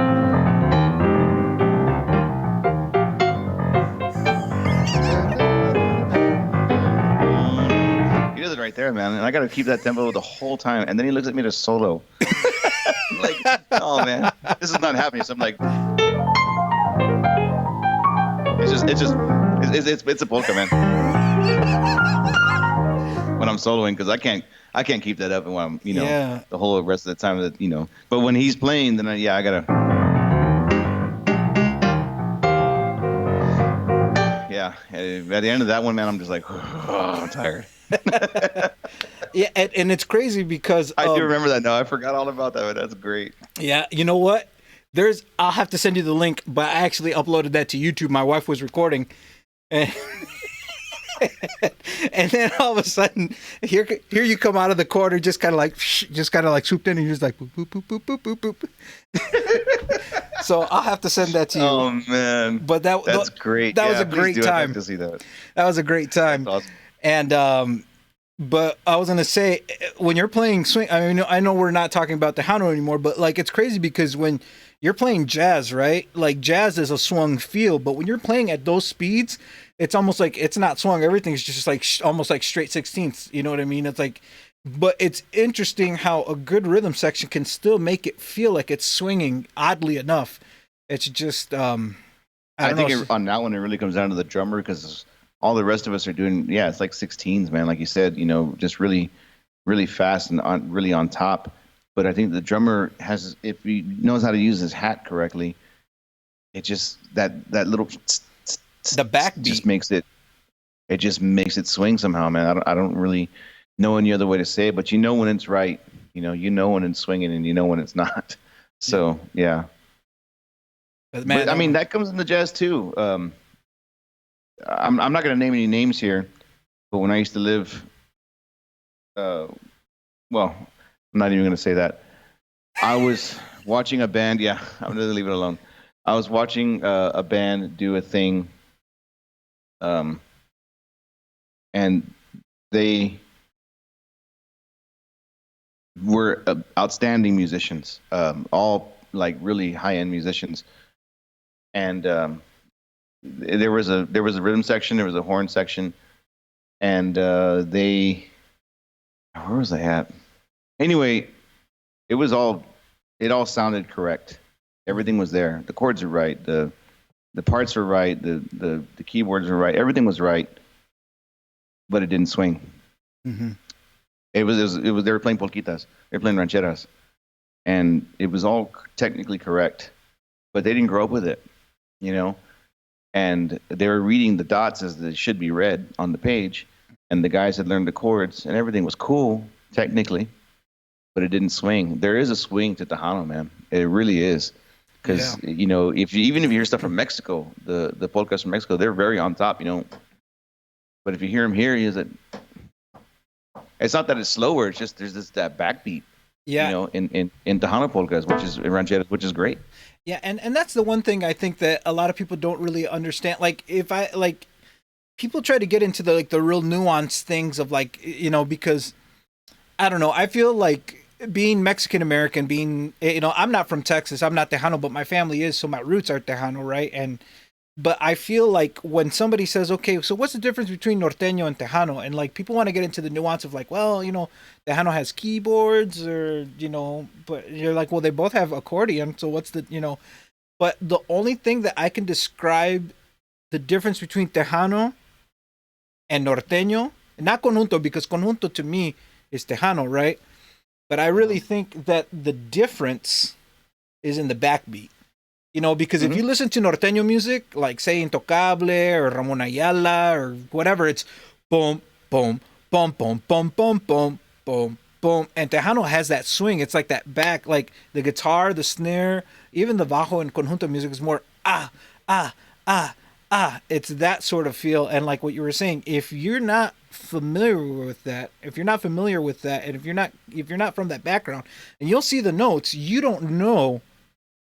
he does it right there, man. And I got to keep that tempo the whole time. And then he looks at me to solo. I'm like, oh man, this is not happening. So I'm like, it's a polka, man. When I'm soloing, because I can't keep that up, and when I'm Yeah. the whole rest of the time that. But when he's playing, then I gotta. Yeah, at the end of that one, man, I'm just like, oh, I'm tired. Yeah, and it's crazy because I do remember that now. I forgot all about that, but that's great. yeah, you know what? I'll have to send you the link, but I actually uploaded that to YouTube. My wife was recording, and, and then all of a sudden, here you come out of the corner, just kind of like swooped in, and you're just like boop boop boop boop boop boop boop. So I'll have to send that to you. Oh man, But that's great. That was a please great do. I'd time. like to see that. That was a great time. That's awesome. And but I was gonna say, when you're playing swing, I know we're not talking about Tejano anymore, but like it's crazy because when you're playing jazz, right? Like jazz is a swung feel, but when you're playing at those speeds, it's almost like it's not swung. Everything's just like almost like straight 16ths. You know what I mean? It's like, but it's interesting how a good rhythm section can still make it feel like it's swinging. Oddly enough, it's just I don't think know. on that one, it really comes down to the drummer because all the rest of us are doing, yeah, it's like 16s, man. Like you said, just really, really fast and really on top. But I think the drummer has, if he knows how to use his hat correctly, it just that little The backbeat just makes it swing somehow, man. I don't really know any other way to say it, but when it's right, you know when it's swinging and you know when it's not. So yeah. Man, But I mean, that comes into jazz too. I'm not going to name any names here, but when I used to live, well, I'm not even going to say that. I was watching a band. Yeah, I'm going to leave it alone. I was watching a band do a thing, and they were outstanding musicians, all like really high-end musicians, and there was a rhythm section, there was a horn section, and where was I at? Anyway, it was all it all sounded correct. Everything was there. The chords are right. The parts were right. The keyboards were right. Everything was right, but it didn't swing. Mm-hmm. It was they were playing polquitas. They were playing rancheras, and it was all technically correct, but they didn't grow up with it, you know. And they were reading the dots as they should be read on the page, and the guys had learned the chords, and everything was cool technically, but it didn't swing. There is a swing to Tejano, man. It really is, because you know, even if you hear stuff from Mexico, the polkas from Mexico, they're very on top, you know. But if you hear them here, it's not that it's slower. It's just there's that backbeat, you know, in Tejano polkas, which is in rancheras, which is great. Yeah, and that's the one thing I think that a lot of people don't really understand. Like, if I like, people try to get into the real nuanced things of, like, you know, because I don't know. I feel like being Mexican American, being, you know, I'm not from Texas. I'm not Tejano, but my family is, so my roots are Tejano, right? But I feel like when somebody says, okay, so what's the difference between norteño and Tejano? And, like, people want to get into the nuance of, like, well, you know, Tejano has keyboards, or, you know, but you're like, well, they both have accordion. So what's the, you know, but the only thing that I can describe the difference between Tejano and norteño, not conjunto, because conjunto to me is Tejano, right? But I really think that the difference is in the backbeat. You know, because if you listen to norteño music, like, say, Intocable or Ramon Ayala or whatever, it's boom, boom, boom, boom, boom, boom, boom, boom, boom. And Tejano has that swing. It's like that back, like the guitar, the snare, even the bajo and conjunto music is more ah, ah, ah, ah. It's that sort of feel. And like what you were saying, if you're not familiar with that, and if you're not from that background, and you'll see the notes, you don't know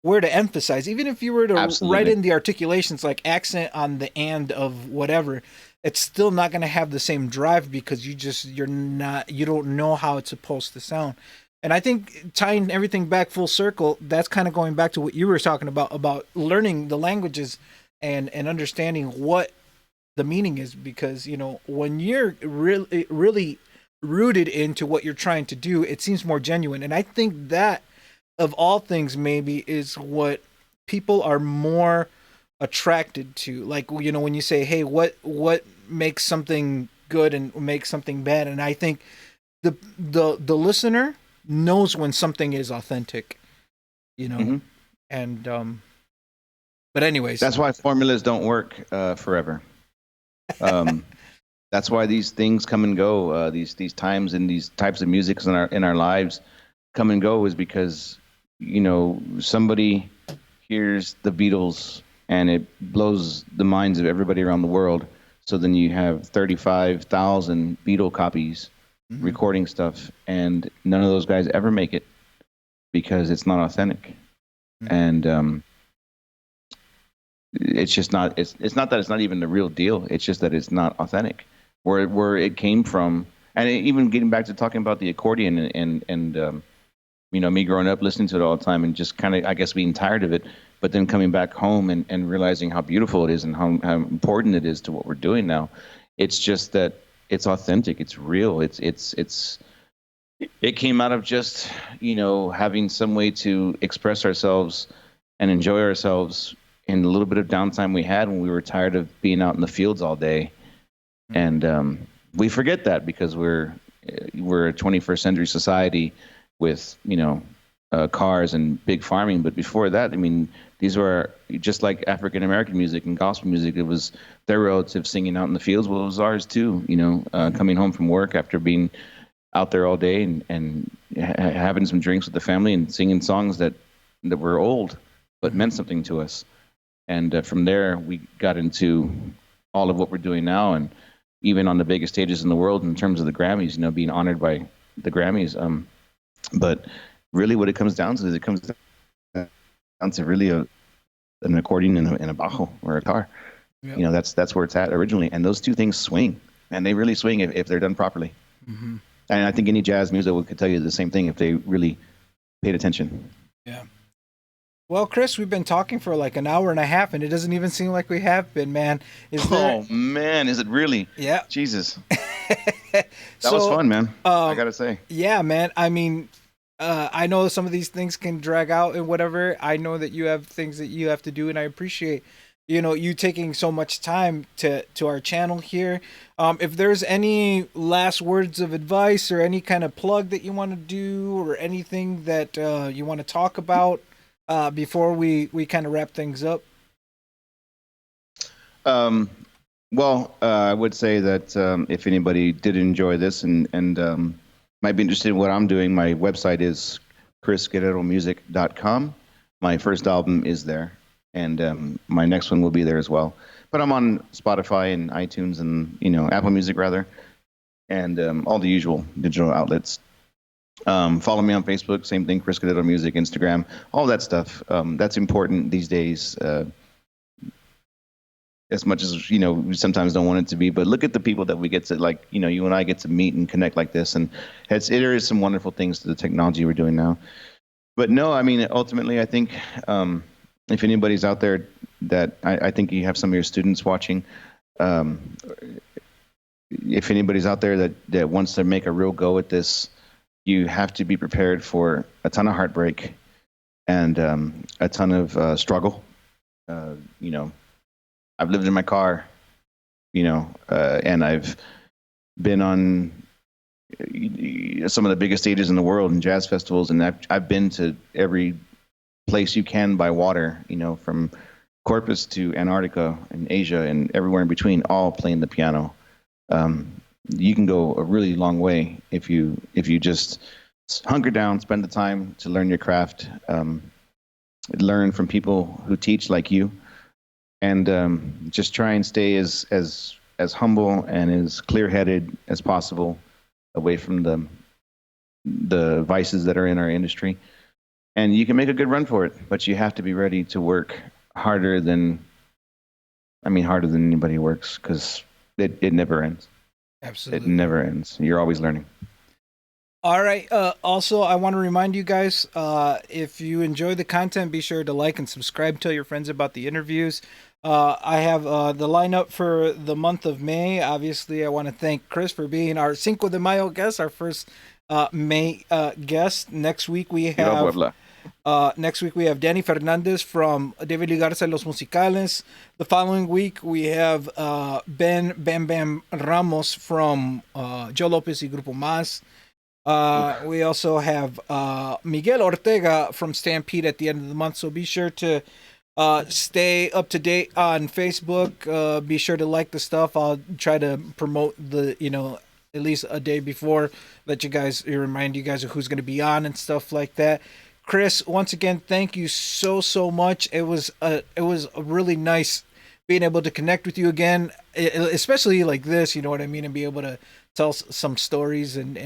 where to emphasize. Even if you were to write in the articulations, like accent on the and of whatever, it's still not going to have the same drive, because you don't know how it's supposed to sound. And I think tying everything back full circle, that's kind of going back to what you were talking about learning the languages and understanding what the meaning is, because, you know, when you're really rooted into what you're trying to do, it seems more genuine. And I think that, of all things, maybe is what people are more attracted to. Like, you know, when you say, hey, what makes something good and makes something bad? And I think the listener knows when something is authentic, you know. And but anyways, that's why formulas don't work forever. That's why these things come and go. These times and these types of music in our lives come and go, is because, you know, somebody hears the Beatles and it blows the minds of everybody around the world. So then you have 35,000 Beatle copies recording stuff, and none of those guys ever make it because it's not authentic. And it's just not. It's not that it's not even the real deal. It's just that it's not authentic. Where it came from, and even getting back to talking about the accordion and you know, me growing up listening to it all the time and just kind of, I guess, being tired of it, but then coming back home and realizing how beautiful it is and how important it is to what we're doing now. It's just that it's authentic. It's real. It came out of just, you know, having some way to express ourselves and enjoy ourselves in the little bit of downtime we had when we were tired of being out in the fields all day. And we forget that because we're a 21st century society with, you know, cars and big farming. But before that, I mean, these were just like African American music and gospel music. It was their relatives singing out in the fields. Well, it was ours too, you know, coming home from work after being out there all day and having some drinks with the family and singing songs that were old but meant something to us. And from there, we got into all of what we're doing now, and even on the biggest stages in the world in terms of the Grammys, you know, being honored by the Grammys. But really what it comes down to is it comes down to really an accordion and a bajo or a guitar. Yep. You know, that's where it's at originally. And those two things swing, and they really swing if they're done properly. And I think any jazz music could tell you the same thing if they really paid attention. Yeah. Well, Chris, we've been talking for like an hour and a half, and it doesn't even seem like we have been, man. Is there? Oh man, is it really? Yeah. Jesus, that was So, fun, man. I um, gotta say. yeah, man. I mean, I know some of these things can drag out and whatever. I know that you have things that you have to do, and I appreciate, you taking so much time to our channel here. If there's any last words of advice or any kind of plug that you want to do or anything that you want to talk about before we kind of wrap things up. Um, well, I would say that if anybody did enjoy this and might be interested in what I'm doing, my website is chrisguerreromusic.com. My first album is there, and my next one will be there as well. But I'm on Spotify and iTunes and Apple Music rather, and all the usual digital outlets. Follow me on Facebook, same thing, Chris Guerrero Music, Instagram, all that stuff. That's important these days. As much as we sometimes don't want it to be, but look at the people that we get to, like, you and I get to meet and connect like this, and there is some wonderful things to the technology we're doing now. But no, I mean, ultimately, I think if anybody's out there that I think you have some of your students watching, if anybody's out there that wants to make a real go at this, you have to be prepared for a ton of heartbreak and a ton of struggle. I've lived in my car, and I've been on some of the biggest stages in the world and jazz festivals, and I've been to every place you can by water, from Corpus to Antarctica and Asia and everywhere in between, all playing the piano. You can go a really long way if you just hunker down, spend the time to learn your craft, learn from people who teach like you. And just try and stay as humble and as clear-headed as possible, away from the vices that are in our industry. And you can make a good run for it, but you have to be ready to work harder than anybody works, because it never ends. Absolutely. It never ends. You're always learning. All right. Also, I want to remind you guys, if you enjoy the content, be sure to like and subscribe. Tell your friends about the interviews. I have the lineup for the month of May. Obviously, I want to thank Chris for being our Cinco de Mayo guest, our first May guest. Next week we have Danny Fernandez from Debe Ligarse Los Musicales. The following week we have Ben Bam Bam Ramos from Joe Lopez y Grupo Más. We also have Miguel Ortega from Stampede at the end of the month. So be sure to stay up to date on Facebook. Be sure to like the stuff. I'll try to promote at least a day before, remind you guys of who's going to be on and stuff like that. Chris, once again, thank you so much. It was a really nice being able to connect with you again, especially like this, you know what I mean, and be able to tell some stories and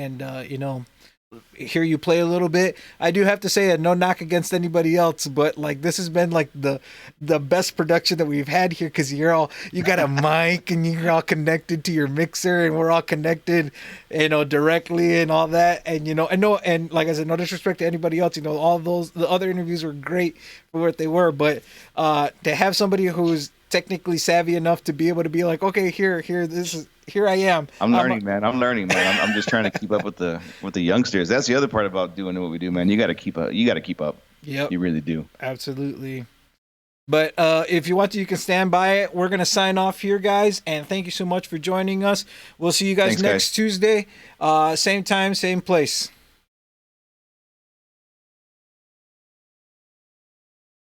hear you play a little bit. I do have to say, no knock against anybody else, but like this has been like the best production that we've had here, because you got a mic and you're all connected to your mixer, and we're all connected, directly and all that. And and like I said, no disrespect to anybody else, all the other interviews were great for what they were, but to have somebody who's technically savvy enough to be able to be like, okay, here I am. I'm learning, man. I'm just trying to keep up with the youngsters. That's the other part about doing what we do, man. You got to keep up. Yep. You really do. Absolutely. But if you want to, you can stand by it. We're going to sign off here, guys. And thank you so much for joining us. We'll see you guys next Tuesday. Same time, same place.